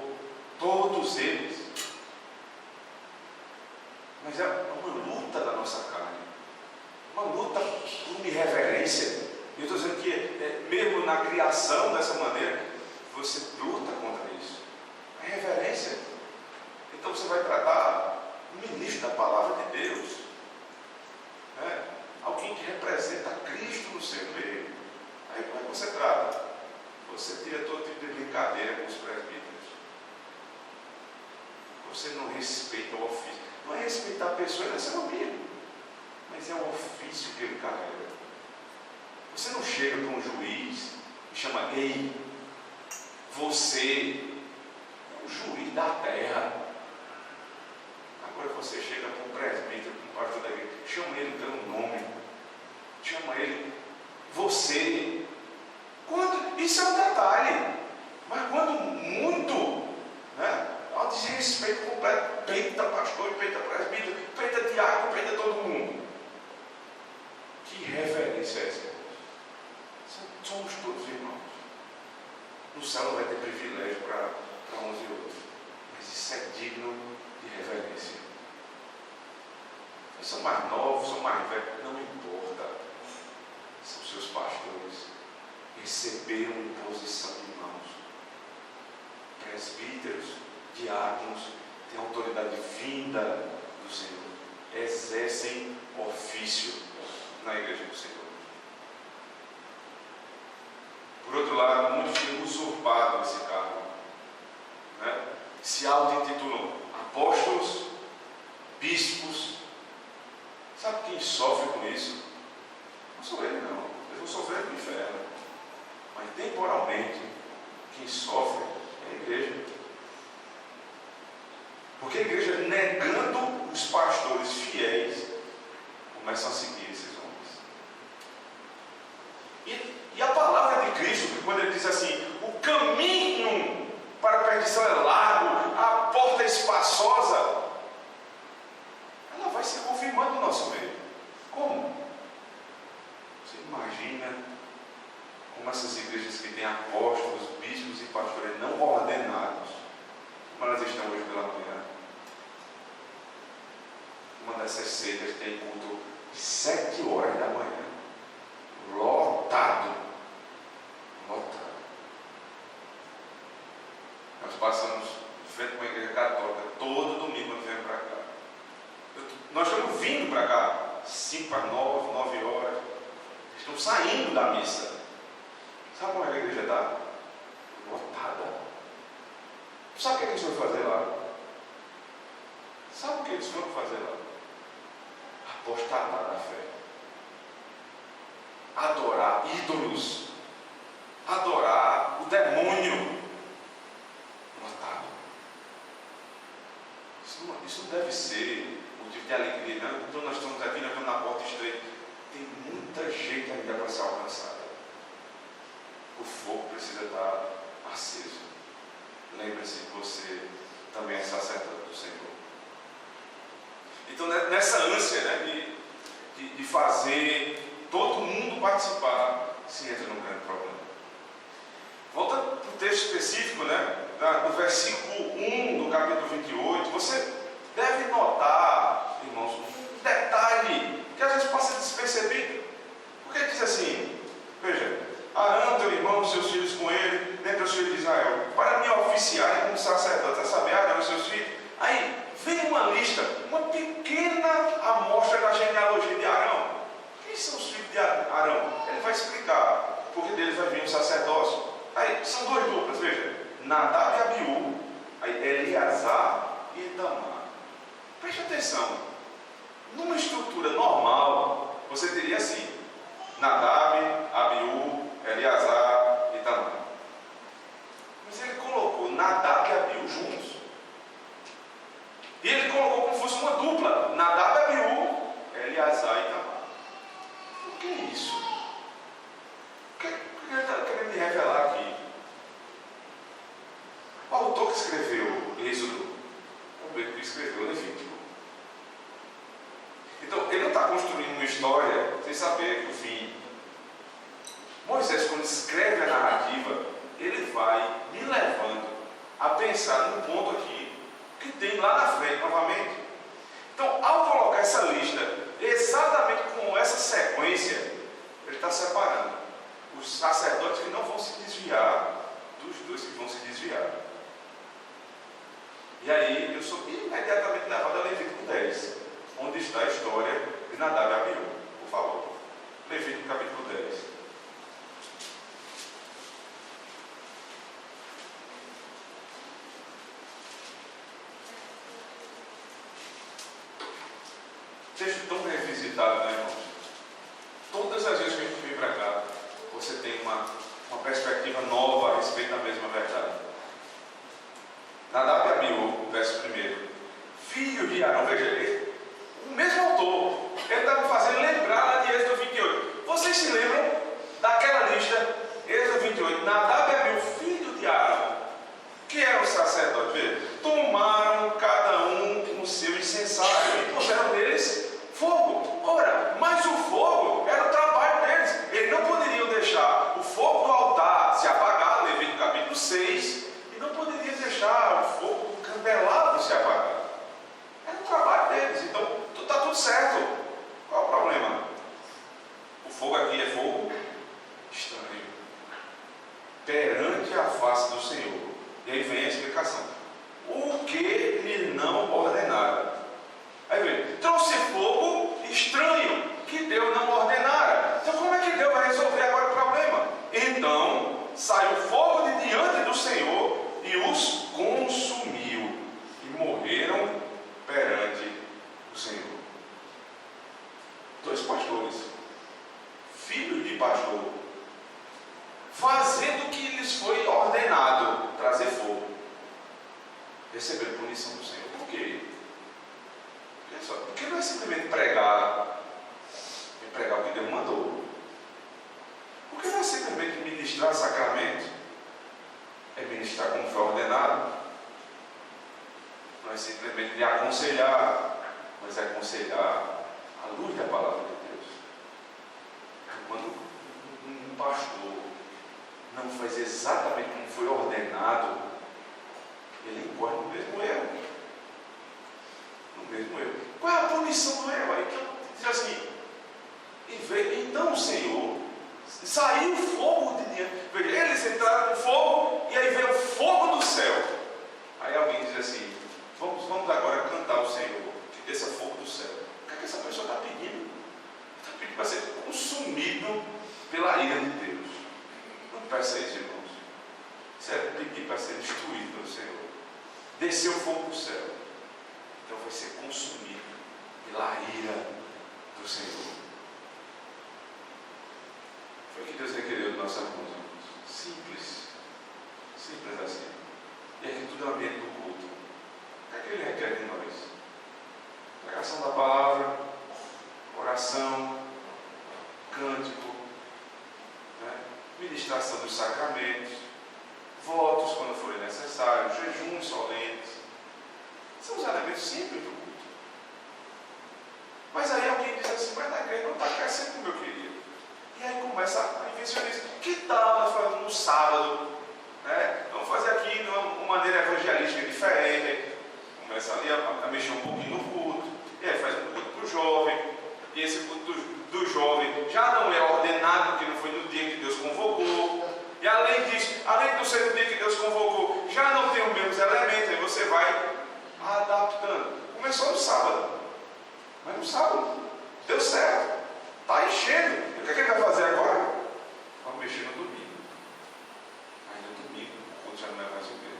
[SPEAKER 1] todos eles. Mas é uma luta da nossa carne, uma luta por uma irreverência. Eu estou dizendo que mesmo na criação dessa maneira, você luta contra isso. A reverência. Então você vai tratar o ministro da palavra de Deus, alguém que representa Cristo no seu meio. Aí como é que você trata? Você tira todo tipo de brincadeira com os presbíteros. Você não respeita o ofício. Não é respeitar a pessoa, ele é seu amigo, mas é o ofício que ele carrega. Você não chega para um juiz e chama: ei, você é o juiz da terra. Agora você chega para um presbítero, para um pastor da igreja, chama ele pelo nome, chama ele você. Isso é um detalhe, mas quando muito, há um desrespeito completo, peita pastor, peita presbítero, peita diácono, peita todo mundo. Que reverência é essa? Somos todos irmãos. No céu não vai ter privilégio para uns e outros, mas isso é digno de reverência. Eles são mais novos, são mais velhos, não importa. São seus pastores. Receberam imposição de mãos. Presbíteros, diáconos, têm autoridade vinda do Senhor. Exercem ofício na igreja do Senhor. Por outro lado, muitos têm usurpado esse cargo, se auto-intitulam apóstolos, bispos. Sabe quem sofre com isso? Não sou ele, não. Eles vão sofrer no inferno. Mas temporalmente, quem sofre é a igreja. Porque a igreja, negando os pastores fiéis, começam a seguir esses homens. E a palavra de Cristo, quando ele diz assim: o caminho para a perdição é largo, a porta é espaçosa, ela vai se confirmando no nosso meio. Como? Você imagina como essas igrejas que têm apóstolos, bispos e pastores não ordenados, como elas estão hoje pela manhã. Uma dessas seitas tem culto de 7 horas da manhã, lotado. passamos de frente com a igreja católica todo domingo quando viemos para cá. Nós estamos vindo para cá 5 para 9, 9 horas. Estamos saindo da missa. Sabe como é que a igreja está? Lotada. Sabe o que eles foram fazer lá? Sabe o que eles foram fazer lá? Apostatar da fé. Adorar ídolos. Adorar o demônio. Lotado. Isso não deve ser motivo de alegria, não. Então nós estamos aqui, nós estamos na porta estreita. Tem muita gente ainda para ser alcançada. O fogo precisa estar aceso. Lembre-se que você também é sacerdote do Senhor. Então, nessa ânsia, né, de fazer todo mundo participar, se entra num grande problema. Volta para o texto específico, né, no versículo 1 do capítulo 28. Você deve notar, irmãos, um detalhe que às vezes passa despercebido. Porque diz assim: veja, Arão, teu irmão, seus filhos com ele, dentre os filhos de Israel, para me oficiarem como sacerdote, a saber, Arão e seus filhos. Aí vem uma lista, uma pequena amostra da genealogia de Arão. Quem são os filhos de Arão? Ele vai explicar, porque deles vai vir um sacerdócio. Aí são duas duplas, veja, Nadab e Abiú, aí Eleazar e Itamar. Preste atenção, numa estrutura normal, você teria assim: Nadab, Abiú, Eleazar e Itamar. Mas ele colocou Nadab e Abiú juntos. E ele colocou como se fosse uma dupla: Nadab e Abiú, Eleazar e Itamar. O que é isso? O que ele está querendo me revelar aqui? O autor que escreveu Êxodo, o mesmo que escreveu Levítico. Então, ele não está construindo uma história sem saber o fim. Moisés, quando escreve a narrativa, ele vai me levando a pensar num ponto aqui que tem lá na frente novamente. Então, ao colocar essa lista exatamente com essa sequência, ele está separando os sacerdotes que não vão se desviar dos dois que vão se desviar. E aí eu sou imediatamente levado a Levítico 10, onde está a história de Nadab e Abiú. Por favor, Levítico capítulo 10. Texto tão revisitado, né, irmãos? Todas as vezes que a gente vem para cá, você tem uma perspectiva nova a respeito da mesma verdade. Nadab e Abiú, verso 1. Filho de Arão, veja, o mesmo autor, ele estava fazendo lembrar lá de Êxodo 28. Vocês se lembram daquela lista, Êxodo 28, Nadab e Abiú, filho de Arão, que eram sacerdotes, veja, tomaram cada um no seu incensário e puseram neles fogo. Ora, mas o fogo era o trabalho deles. Eles não poderiam deixar o fogo do altar se apagar, Levítico capítulo 6, e não poderiam deixar o fogo do candelabro se apagar. Era o trabalho deles. Então, está tudo certo. Qual é o problema? O fogo aqui é fogo estranho, perante a face do Senhor. E aí vem a explicação. O que lhe não ordenaram? Aí vem, trouxe fogo estranho que Deus não ordenara. Então como é que Deus vai resolver agora o problema? Então saiu fogo de diante do Senhor e os consumiu, e morreram perante o Senhor. 2 pastores, filhos de pastor, fazendo o que lhes foi ordenado, trazer fogo, receberam punição do Senhor. Por quê? Porque não é simplesmente pregar o que Deus mandou. Porque não é simplesmente ministrar sacramento, é ministrar como foi ordenado. Não é simplesmente de aconselhar, mas é aconselhar à luz da palavra de Deus. Quando um pastor não faz exatamente como foi ordenado, ele incorre no mesmo erro. No mesmo erro. Qual é a punição do erro? Aí diz assim: e veio, então o Senhor, saiu fogo de diante. Eles entraram no fogo, e aí veio o fogo do céu ira de Deus. Não peça isso, irmãos. Isso é pedir para ser destruído pelo Senhor. Desceu fogo do céu. Então vai ser consumido pela ira do Senhor. Foi o que Deus requereu de nós, irmãos. Simples. Simples assim. E aqui tudo é o ambiente do culto. O que é que Ele requer de nós? Pregação da palavra, oração, cântico, né? Ministração dos sacramentos, votos quando forem necessários, jejuns solenes. São os elementos simples do culto. Mas aí alguém diz assim, mas na igreja não está crescendo como eu queria. E aí começa a invencionismo. Que tal nós fazemos no sábado? Né? Vamos fazer aqui de uma maneira evangelística diferente. Começa ali a mexer um pouquinho no culto. E aí faz um culto para o jovem. E esse culto do jovem já não é ordenado, porque não foi no dia que Deus convocou. E além disso, além de não ser no dia que Deus convocou, já não tem os mesmos elementos. Aí você vai adaptando. Começou no sábado. Mas no sábado deu certo. Está enchendo. E o que ele vai fazer agora? Vamos mexer no domingo. Aí no domingo, o culto já não é mais o mesmo.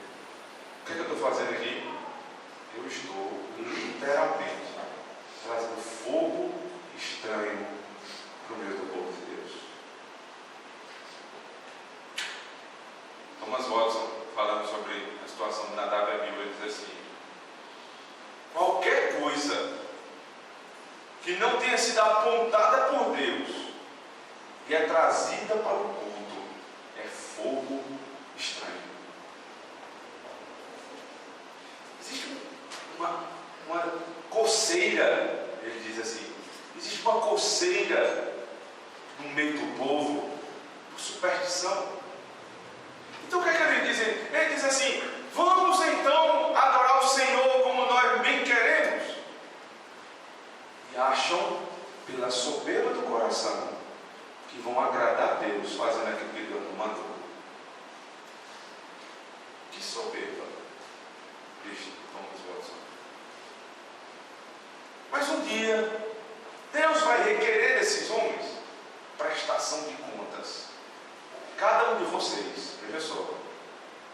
[SPEAKER 1] O que eu estou fazendo aqui? Eu estou literalmente trazendo fogo estranho para o meio do povo de Deus. Thomas Watson, falando sobre a situação de Nadab e Abiú, ele diz assim: qualquer coisa que não tenha sido apontada por Deus e é trazida para o culto é fogo estranho. Existe uma coceira, ele diz assim, existe uma coceira no meio do povo por superstição. Então o que é que ele diz? Ele diz assim: vamos então adorar o Senhor como nós bem queremos. E acham, pela soberba do coração, que vão agradar a Deus fazendo aquilo que Deus não mandou. Que soberba, diz Thomas Watson. Mas um dia, Deus vai requerer desses homens prestação de contas. Cada um de vocês, veja só,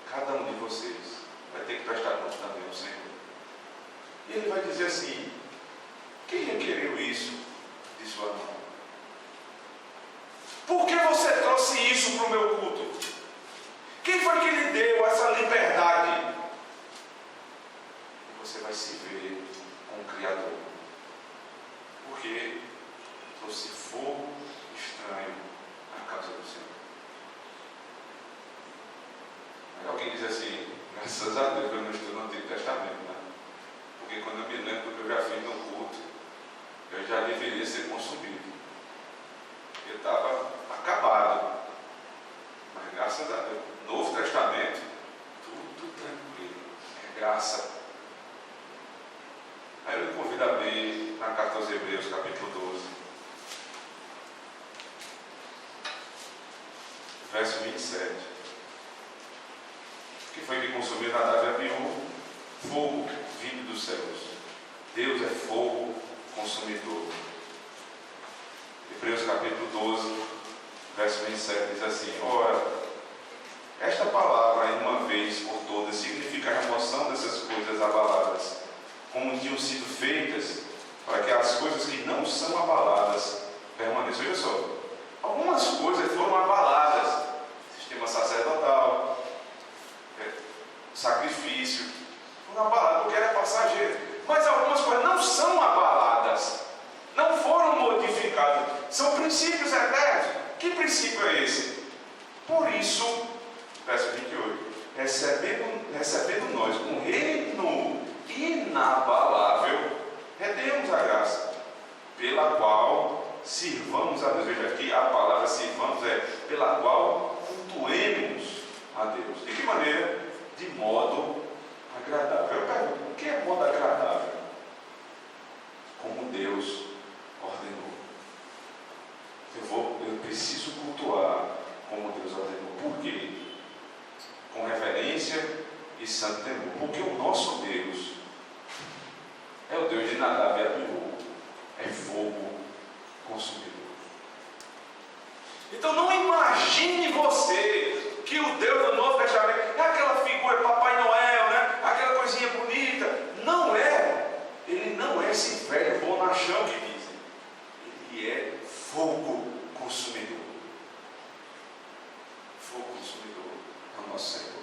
[SPEAKER 1] cada um de vocês vai ter que prestar conta também ao Senhor. E Ele vai dizer assim: quem requereu isso de sua mão? Por que você trouxe isso para o meu culto? Quem foi que lhe deu essa liberdade? E você vai se ver com o Criador. Porque trouxe fogo estranho à casa do Senhor. Aí alguém diz assim: graças a Deus eu não estou no Antigo Testamento, né? Porque quando eu me lembro do que eu já fiz no culto, eu já deveria ser consumido. Eu estava acabado. Mas graças a Deus, Novo Testamento, tudo tranquilo. É graça. Aí eu lhe convido a abrir na carta aos Hebreus, capítulo 12. Verso 27. O que foi que consumiu Nadab e Abiú? Fogo vindo dos céus. Deus é fogo consumidor. Hebreus capítulo 12, verso 27 diz assim: ora, esta palavra, em uma vez por todas, significa a remoção dessas coisas abaladas, como tinham sido feitas, para que as coisas que não são abaladas permaneçam. Olha só, algumas coisas foram abaladas: sistema sacerdotal, sacrifício, foram abaladas porque era passageiro. Mas algumas coisas não são abaladas, não foram modificadas, são princípios eternos. Que princípio é esse? Por isso, verso 28, recebendo nós um reino inabalável, retemos a graça, pela qual sirvamos a Deus. Veja aqui, a palavra sirvamos é pela qual cultuemos a Deus. De que maneira? De modo agradável. Eu pergunto, o que é modo agradável? Como Deus ordenou. Eu preciso cultuar como Deus ordenou. Por quê? Com reverência e santo temor. Porque o nosso Deus é o Deus de Nadab e Abiú. É fogo consumidor. Imagine você que o Deus do Novo Testamento é aquela figura Papai Noel, né? Aquela coisinha bonita. Não é. Ele não é esse velho bonachão que dizem. Ele é fogo consumidor. Fogo consumidor é o nosso Senhor.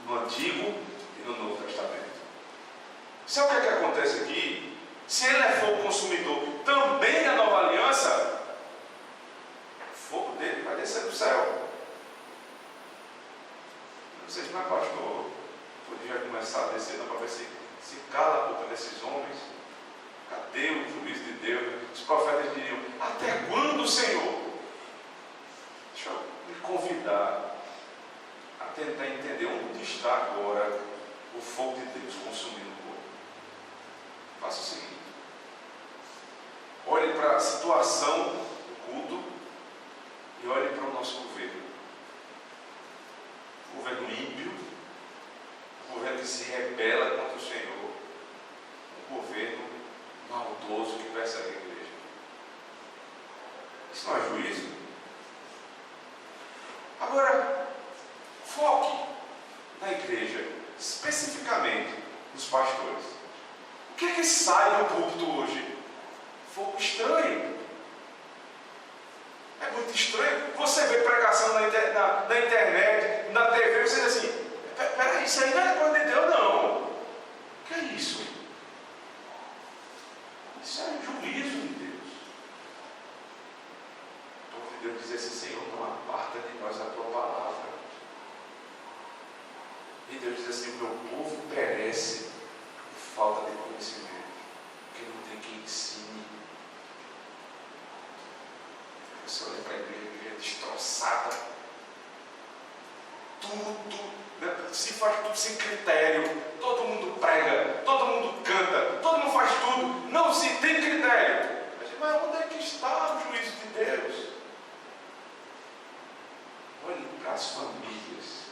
[SPEAKER 1] No Antigo e no Novo Testamento. Sabe o que acontece aqui? Se ele é fogo consumidor, também na Nova Aliança, o fogo dele vai descer do céu. Não sei se não é pastor, podia começar a descer para ver se cala a boca desses homens. Cadê o juízo de Deus? Os profetas diriam: até quando, Senhor? Deixa eu me convidar a tentar entender onde está agora o fogo de Deus consumindo o povo. Faça o seguinte: olhe para a situação do culto e olhe para o nosso governo. O governo ímpio, o governo que se rebela contra o Senhor, um governo maldoso que persegue a igreja. Isso não é juízo? Agora, foque na igreja, especificamente nos pastores. O que é que sai do púlpito hoje? Fogo estranho. É muito estranho. Você vê pregação na internet, na TV, você diz assim: peraí, isso aí não é coisa de Deus, não. O que é isso? Isso é juízo de Deus. O povo de Deus diz assim: Senhor, não aparta de nós a tua palavra. E Deus diz assim: o meu povo perece por falta de conhecimento, porque não tem quem ensine. Você olha para a igreja destroçada, tudo, né? Se faz tudo sem critério, todo mundo prega, todo mundo canta, todo mundo faz tudo, não se tem critério. Mas onde é que está o juízo de Deus? Olhe para as famílias.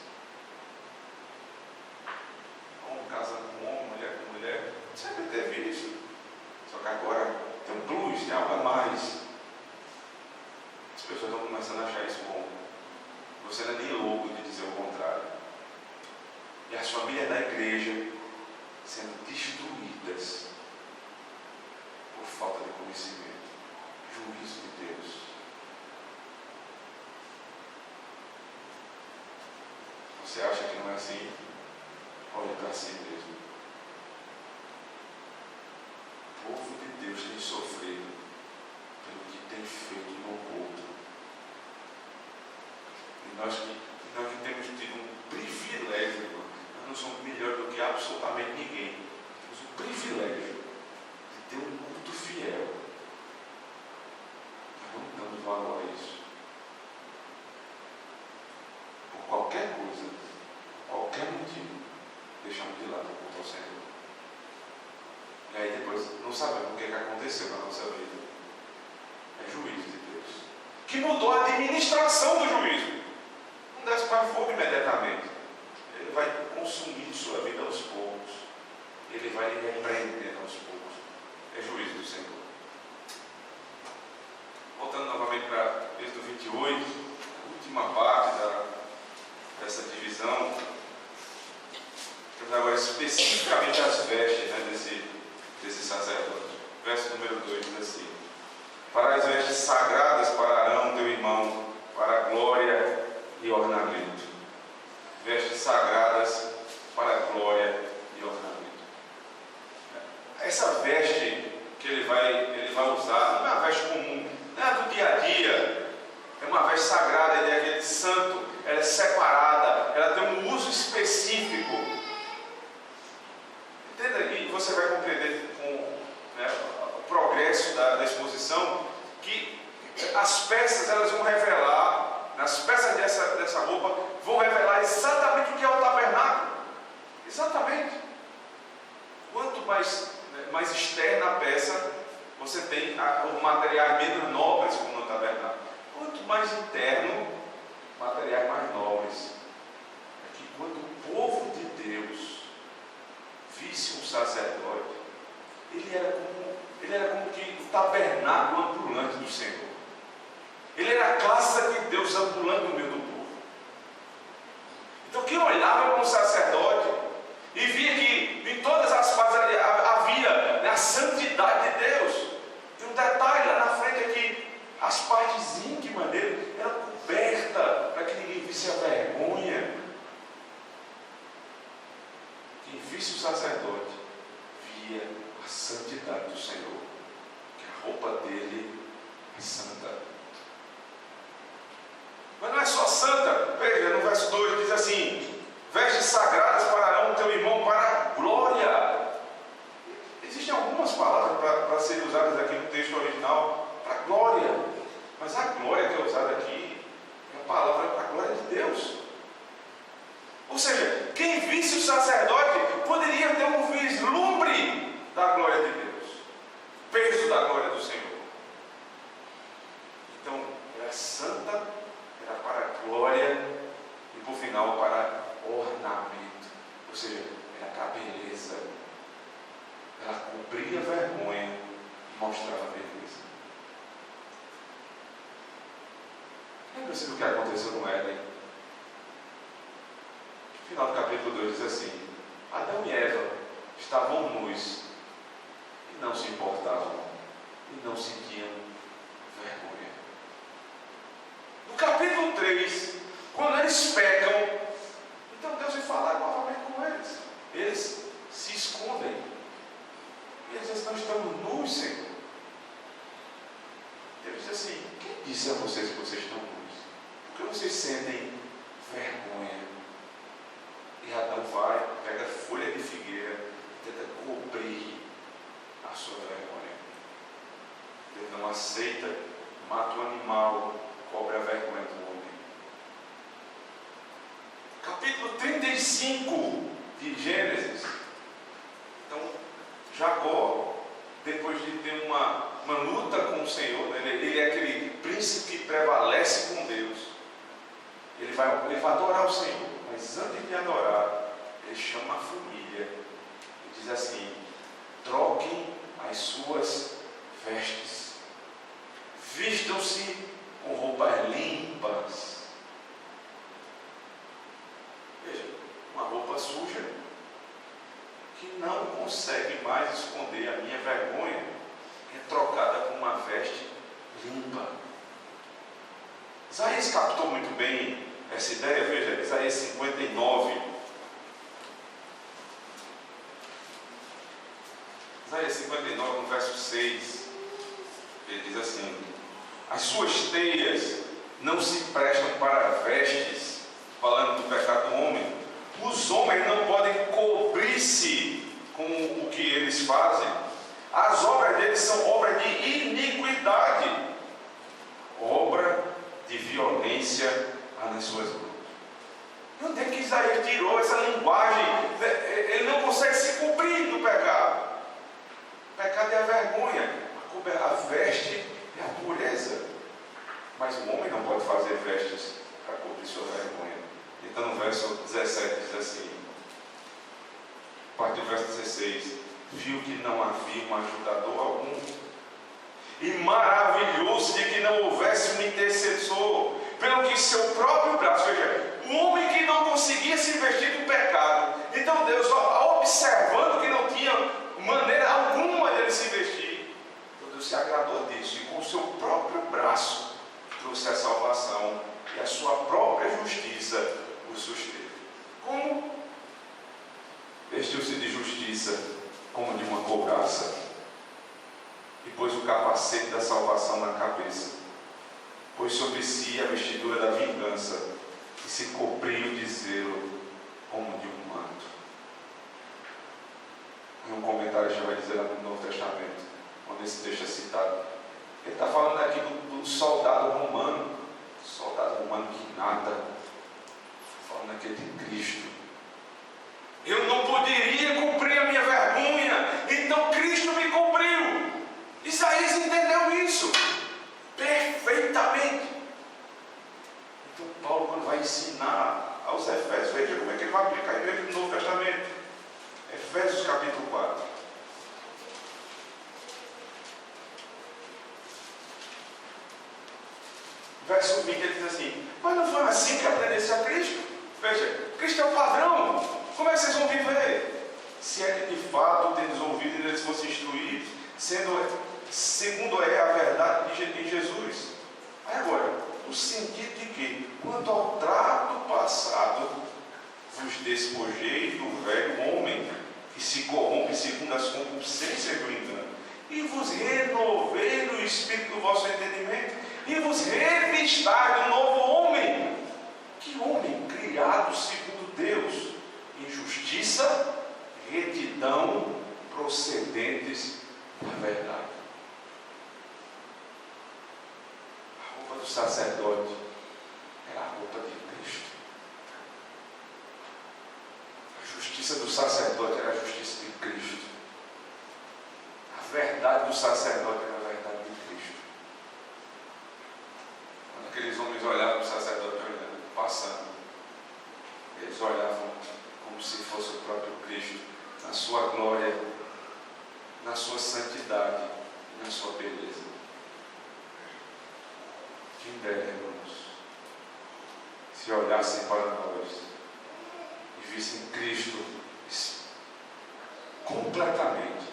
[SPEAKER 1] Homem casando com homem, mulher com mulher, sempre teve isso. Só que agora tem um plus, tem algo a mais. As pessoas estão começando a achar isso bom. Você não é nem louco de dizer o contrário. E as famílias da igreja sendo destruídas por falta de conhecimento. Juízo de Deus. Você acha que não é assim? Olhe para si mesmo. O povo de Deus tem sofrido pelo que tem feito no culto. E nós que temos tido um privilégio, irmão, nós não somos melhores do que absolutamente ninguém. Temos o privilégio de ter um culto fiel. Nós não damos valor a isso. Por qualquer coisa, por qualquer motivo, deixamos de lado o culto ao Senhor. E aí depois não sabemos o que aconteceu na nossa vida. É juízo de Deus, que mudou a administração do juízo. Não desce para fogo imediatamente. Ele vai consumindo sua vida aos poucos. Ele vai lhe repreendendo aos poucos. É juízo do Senhor. Voltando novamente para Êxodo 28, a última parte dessa divisão. Temos agora especificamente as vestes, né, desse sacerdote. Verso número 2 diz assim: para as vestes sagradas para Arão, teu irmão, para a glória e ornamento. Vestes sagradas para a glória e ornamento. Essa veste que ele vai usar não é uma veste comum, não é do dia a dia. É uma veste sagrada, a ideia de santo, ela é separada, ela tem um uso específico. Entenda, e você vai compreender com, né, o progresso da exposição, que as peças elas vão revelar, as peças dessa roupa vão revelar exatamente o que é o tabernáculo. Exatamente. Quanto mais externa a peça, você tem os materiais menos nobres, como no tabernáculo. Quanto mais interno, materiais mais nobres. É que quando o povo de Deus visse um sacerdote, ele era como que o tabernáculo ambulante do Senhor. Ele era a casa de Deus ambulante no quem olhava para um sacerdote e via que em todas as partes havia a santidade de Deus. E um detalhe lá na frente é que as partes íntimas dele eram cobertas para que ninguém visse a vergonha. Quem visse o sacerdote via a santidade do Senhor, que a roupa dele é santa. Mas não é só santa. Veja, no verso 2 diz assim: vestes sagradas pararão o teu irmão para a glória. Existem algumas palavras para serem usadas aqui no texto original para glória, mas a glória que é usada aqui é a palavra para a glória de Deus. Ou seja, quem visse o sacerdote poderia ter um vislumbre da glória de Deus, peso da glória do Senhor. Então, era santa, era para a glória e por final para ornamento, ou seja, era para a beleza. Ela cobria a vergonha e mostrava a beleza. Lembra-se do que aconteceu com Éden? No final do capítulo 2 diz assim: Adão e Eva estavam nus e não se importavam e não sentiam vergonha. No capítulo 3, quando eles pecam, então Deus vai falar novamente com eles. Eles se escondem. E eles dizem: nós estamos nus, Senhor. Deus diz assim: quem disse a vocês que vocês estão nus? Porque vocês sentem vergonha. E Adão vai, pega folha de figueira e tenta cobrir a sua vergonha. Ele não aceita, mata o animal, cobre a vergonha do homem. Capítulo 35 de Gênesis. Então, Jacó, depois de ter uma luta com o Senhor, né? Ele é aquele príncipe que prevalece com Deus. Ele vai adorar o Senhor, mas antes de adorar, ele chama a família e diz assim: troquem as suas vestes, vistam-se com roupas limpas. Veja, uma roupa suja que não consegue mais esconder a minha vergonha é trocada por uma veste limpa. Isaías captou muito bem essa ideia. Veja, Isaías 59. Isaías 59, no verso 6, ele diz assim: as suas teias não se prestam para vestes, falando do pecado do homem. Os homens não podem cobrir-se com o que eles fazem. As obras deles são obras de iniquidade, obra de violência nas suas mãos. Onde é que Isaías tirou essa linguagem? Ele não consegue se cobrir do pecado. O pecado é a vergonha, a veste é a pureza. Mas o homem não pode fazer vestes para cobrir sua vergonha. Então no verso 17 diz assim, a partir do verso 16: viu que não havia um ajudador algum, e maravilhou-se de que não houvesse um intercessor, pelo que seu próprio braço, veja, o homem que não conseguia se vestir do pecado. Então Deus, observando que não tinha maneira alguma dele se vestir, então Deus se agradou disso, e com o seu próprio braço trouxe a salvação, e a sua própria justiça o susteve. Como? Vestiu-se de justiça como de uma couraça, e pôs o capacete da salvação na cabeça, pôs sobre si a vestidura da vingança, e se cobriu de zelo como de um manto. Em um comentário já vai dizer lá no Novo Testamento, quando esse texto é citado, ele está falando aqui do soldado romano que nada, falando aqui de Cristo. Eu não poderia cumprir a minha vergonha, então Cristo me cobriu. Isaías entendeu isso perfeitamente. Então Paulo, quando vai ensinar aos Efésios, veja como é que ele vai aplicar a igreja do Novo Testamento. Efésios capítulo 4. Verso 20, ele diz assim: mas não foi assim que aprendesse a Cristo? Veja, Cristo é o padrão. Como é que vocês vão viver? Se é que de fato tendes ouvido e eles fossem instruídos, segundo é a verdade em Jesus. Aí agora, o sentido de que, quanto ao trato passado, vos despojeis do velho homem, que se corrompe segundo as concupiscências do engano, e vos renovei no espírito do vosso entendimento, e vos revistai do novo homem. Que homem? Criado segundo Deus, em justiça, retidão, procedentes da verdade. A roupa do sacerdote era a roupa de Cristo. A justiça do sacerdote era a justiça de Cristo. A verdade do sacerdote era a verdade de Cristo. Quando aqueles homens olhavam para o sacerdote passando, eles olhavam como se fosse o próprio Cristo, na sua glória, na sua santidade e na sua beleza. Quem dera, irmãos, se olhassem para nós e vissem Cristo completamente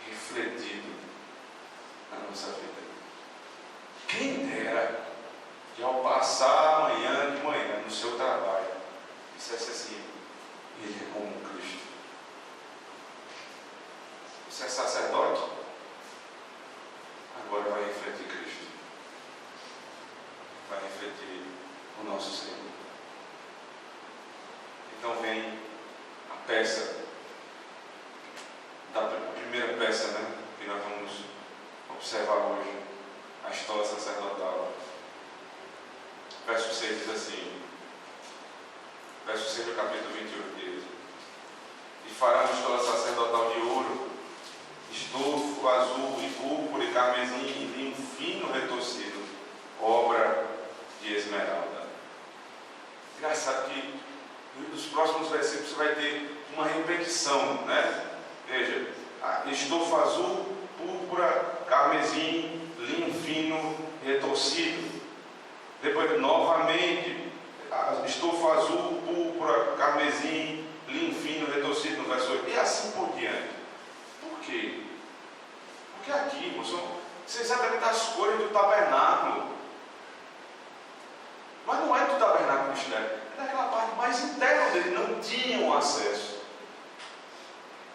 [SPEAKER 1] refletido na nossa vida. Quem dera que ao passar amanhã de manhã no seu trabalho, dissesse assim: ele é como Cristo. Você é sacerdote? Agora vai refletir Cristo. Vai refletir o nosso Senhor. Então vem a peça, a primeira peça, que nós vamos observar hoje, a estola sacerdotal. Verso 6 diz assim, verso 6 do capítulo 28 diz: e fará uma estola sacerdotal de ouro, estofo azul e púrpura e carmesim e linho fino retorcido, obra de esmeralda. Engraçado que nos próximos versículos você vai ter uma repetição, Veja, estofo azul, púrpura, carmesim, linho fino retorcido. Depois, novamente, estofo azul, púrpura, carmesim, linho fino, retorcido no verso 8. E assim por diante. Por quê? Porque aqui, irmãos, são exatamente as cores do tabernáculo. Mas não é do tabernáculo mistério. É daquela parte mais interna dele. Não tinham acesso.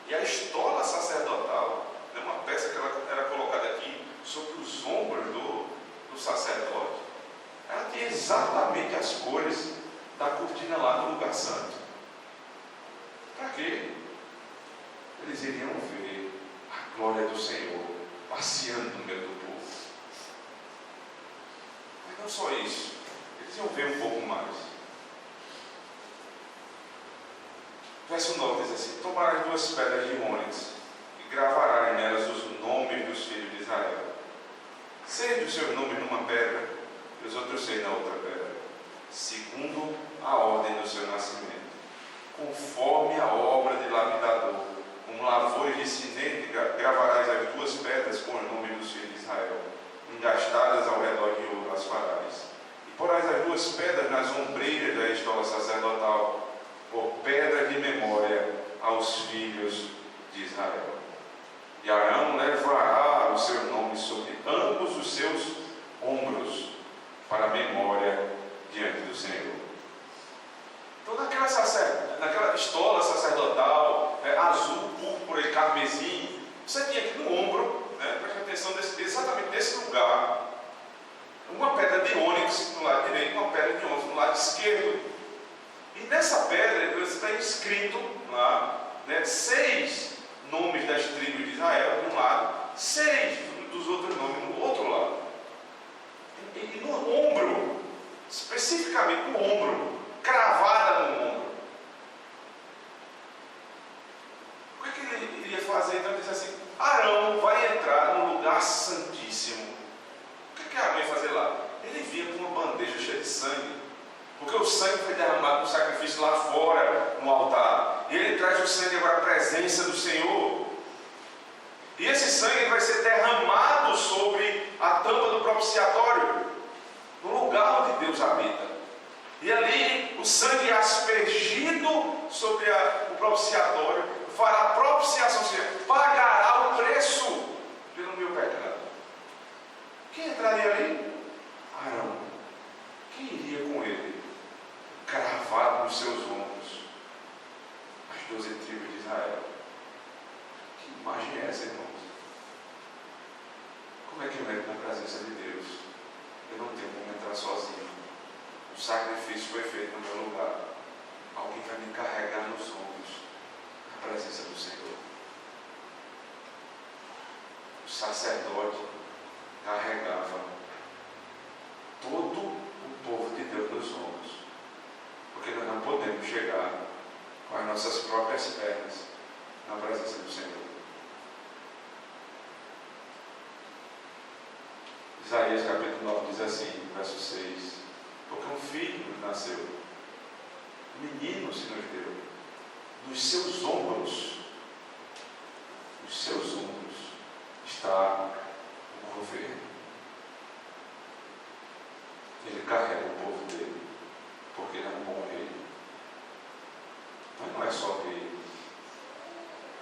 [SPEAKER 1] E a estola sacerdotal é uma peça que ela era colocada aqui sobre os ombros do sacerdote. Ela tinha exatamente as cores da cortina lá do lugar santo. Para quê? Eles iriam ver a glória do Senhor passeando no meio do povo. Mas não só isso, eles iam ver um pouco mais. Verso 9 diz assim: tomarás 2 pedras de ônix e gravarás nelas os nomes dos filhos de Israel. 6 dos seus nomes numa pedra e os outros 6 na outra pedra, segundo a ordem do seu nascimento, conforme a obra de lapidador, com lavores de sinete gravarás as 2 pedras com o nome dos filhos de Israel, engastadas ao redor de ouro as farás, e porás as 2 pedras nas ombreiras da estola sacerdotal, por pedras de memória aos filhos de Israel. E Arão levará o seu nome sobre ambos os seus ombros, para memória diante do Senhor. Então, naquela estola sacerdotal, azul, púrpura e carmesim, você tinha aqui no ombro, preste atenção, exatamente nesse lugar, uma pedra de ônix no lado direito, uma pedra de ônix no lado esquerdo. E nessa pedra está escrito lá, 6 nomes das tribos de Israel de um lado, 6 dos outros nomes no outro lado. E no ombro, especificamente no ombro, cravada no ombro. O que ele iria fazer? Então ele disse assim: Arão vai entrar no lugar santíssimo. O que Arão ia fazer lá? Ele vinha com uma bandeja cheia de sangue, porque o sangue foi derramado no sacrifício lá fora, no altar. E ele traz o sangue para a presença do Senhor. E esse sangue vai ser derramado sobre a tampa do propiciatório, no lugar onde Deus habita. E ali o sangue e as sobre o propiciatório, fará propiciação, ou seja, pagará o preço pelo meu pecado. Quem entraria ali? Arão. Quem iria com ele? Cravado nos seus ombros, as 12 tribos de Israel. Que imagem é essa, irmãos? Como é que eu entro na presença de Deus? Eu não tenho como entrar sozinho. O sacrifício foi feito no meu lugar. Alguém vai me carregar nos ombros na presença do Senhor. O sacerdote carregava todo o povo de Deus nos ombros, porque nós não podemos chegar com as nossas próprias pernas na presença do Senhor. Isaías capítulo 9 diz assim, verso 6: porque um filho nos nasceu, um menino se nos deu, nos seus ombros está o governo. Ele carrega o povo dele, porque ele é um bom rei. Mas não é só rei.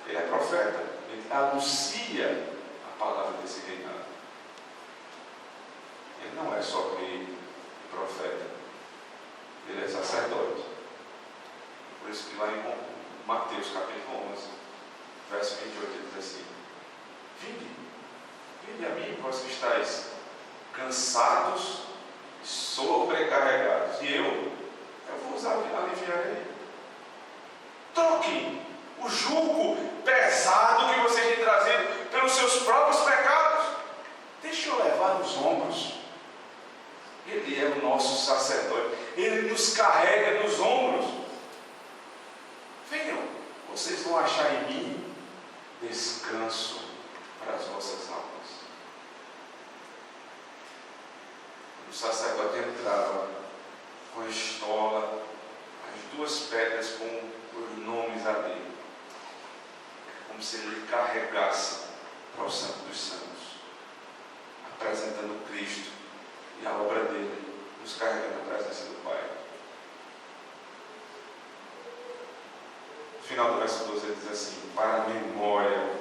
[SPEAKER 1] Ele é profeta. Ele anuncia a palavra desse reinado. Ele não é só rei e profeta. Ele é sacerdote. Por isso que lá em Mateus capítulo 11, verso 28, ele diz assim: vinde a mim, vós que estáis cansados, sobrecarregados, e eu vos aliviarei. Troquem o jugo pesado que vocês têm trazido pelos seus próprios pecados. Deixe eu levar nos ombros. Ele é o nosso sacerdote. Ele nos carrega nos ombros. Venham, vocês vão achar em mim descanso para as vossas almas. O sacerdote entrava com a estola, as 2 pedras com os nomes ali, como se ele carregasse para o Santo dos Santos, apresentando Cristo e a obra dele, nos carregando a presença do Pai. No final do verso 12 ele diz assim: para a memória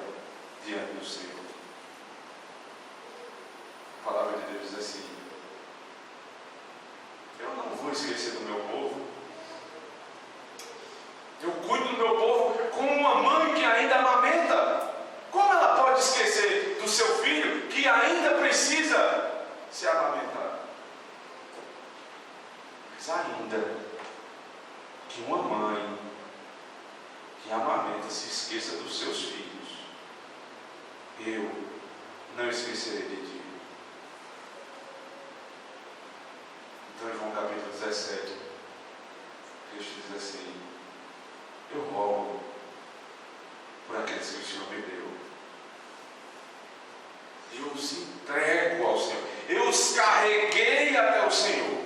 [SPEAKER 1] diante do Senhor. A palavra de Deus diz assim: eu não vou esquecer do meu povo. Eu cuido do meu povo como uma mãe que ainda amamenta. Como ela pode esquecer do seu filho que ainda precisa se amamentar? Mas ainda que uma mãe que amamenta se esqueça dos seus filhos, eu não esquecerei de ti. Então, João capítulo 17, Cristo diz assim: eu rogo por aqueles que o Senhor me deu. Eu os entrego ao Senhor. Eu os carreguei até o Senhor,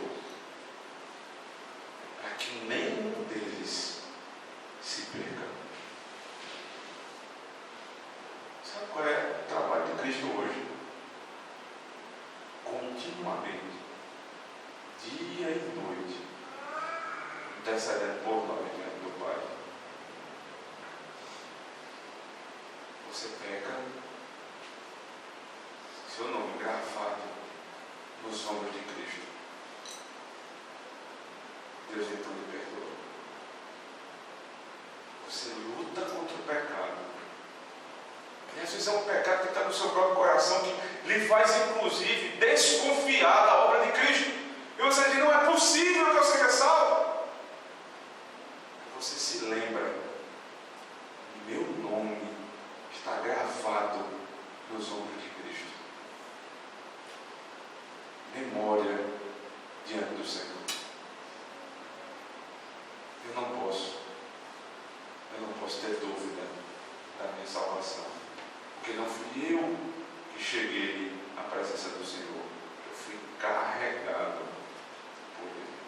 [SPEAKER 1] para que nenhum deles se perca. Sabe qual é o trabalho de Cristo hoje? Continuamente, dia e noite, intercedendo por nós diante do Pai. Você peca, seu nome gravado nos ombros de Cristo. Deus então lhe perdoa. Você luta contra o pecado. E às vezes é um pecado que está no seu próprio coração, que lhe faz inclusive desconfiar da obra de Cristo. E você diz: não é possível que eu seja salvo. Você se lembra: meu nome está gravado nos ombros de Cristo. Memória diante do Senhor. Eu não posso ter dúvida da minha salvação, porque não fui eu que cheguei à presença do Senhor, eu fui carregado por Ele.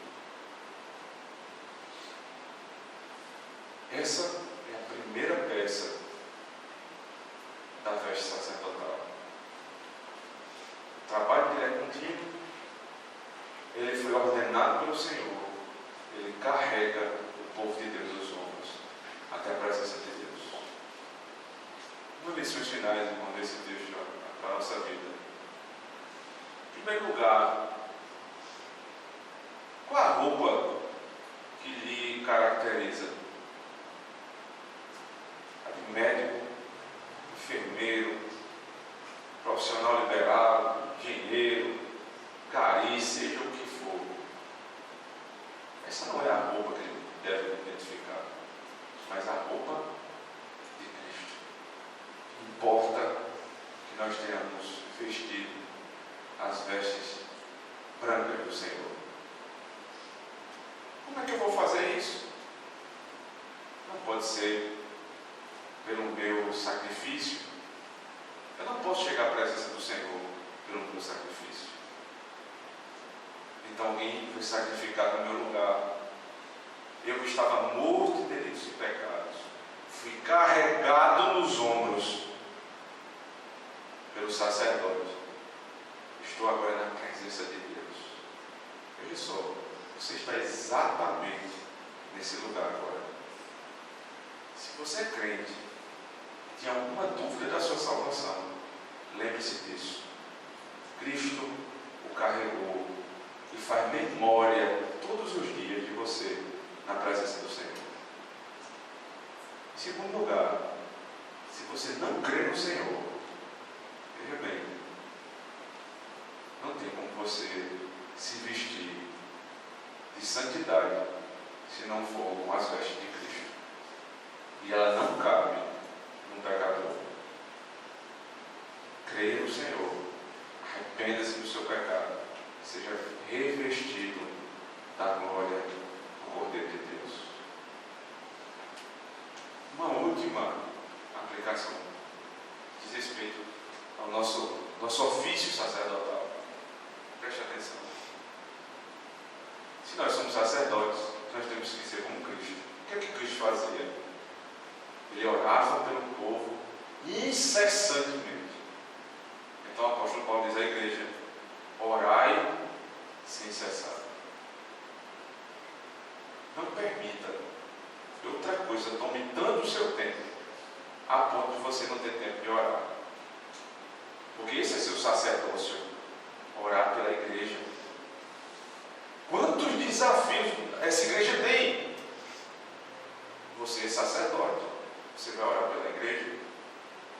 [SPEAKER 1] Essa é a primeira peça da veste sacerdotal. O trabalho dele é contínuo. Ele foi ordenado pelo Senhor. Ele carrega o povo de Deus nos ombros. finais, irmão, desse texto para a nossa vida. Em primeiro lugar, qual a roupa que lhe caracteriza? A de médico, enfermeiro, profissional liberal, engenheiro, gari, seja o que for. Essa não é a roupa que ele deve identificar, mas a roupa de Cristo. Importa que nós tenhamos vestido as vestes brancas do Senhor. Como é que eu vou fazer isso? Não pode ser pelo meu sacrifício. Eu não posso chegar à presença do Senhor pelo meu sacrifício. Então alguém foi sacrificado no meu lugar. Eu que estava morto em delitos e pecados, fui carregado nos ombros pelo sacerdote. Estou agora na presença de Deus. Veja só, você está exatamente nesse lugar agora. Se você é crente, tem alguma dúvida da sua salvação, lembre-se disso. Cristo o carregou e faz memória todos os dias de você na presença do Senhor. Em segundo lugar, se você não crê no Senhor, veja bem, não tem como você se vestir de santidade se não for com as vestes de Cristo. E ela não cabe num pecador. Creia no Senhor, arrependa-se do seu pecado, seja revestido da glória do Cordeiro de Deus. Uma última aplicação diz respeito ao nosso ofício sacerdotal. Preste atenção. Se nós somos sacerdotes, nós temos que ser como Cristo. O que é que Cristo fazia? Ele orava pelo povo incessantemente. Então o apóstolo Paulo diz à igreja: orai sem cessar. Não permita que outra coisa tome tanto o seu tempo a ponto de você não ter tempo de orar. Porque esse é seu sacerdócio, orar pela igreja. Quantos desafios essa igreja tem? Você é sacerdote, você vai orar pela igreja,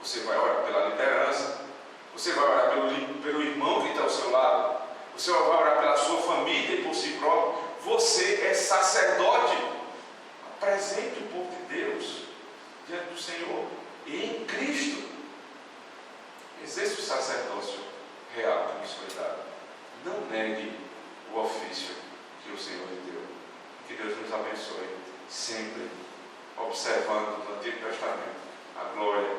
[SPEAKER 1] você vai orar pela liderança, você vai orar pelo irmão que está ao seu lado, você vai orar pela sua família e por si próprio. Você é sacerdote. Apresente o povo de Deus diante do Senhor em Cristo. Exerça o sacerdócio real que nos foi dado. Não negue o ofício que o Senhor lhe deu. Que Deus nos abençoe sempre, observando no Antigo Testamento a glória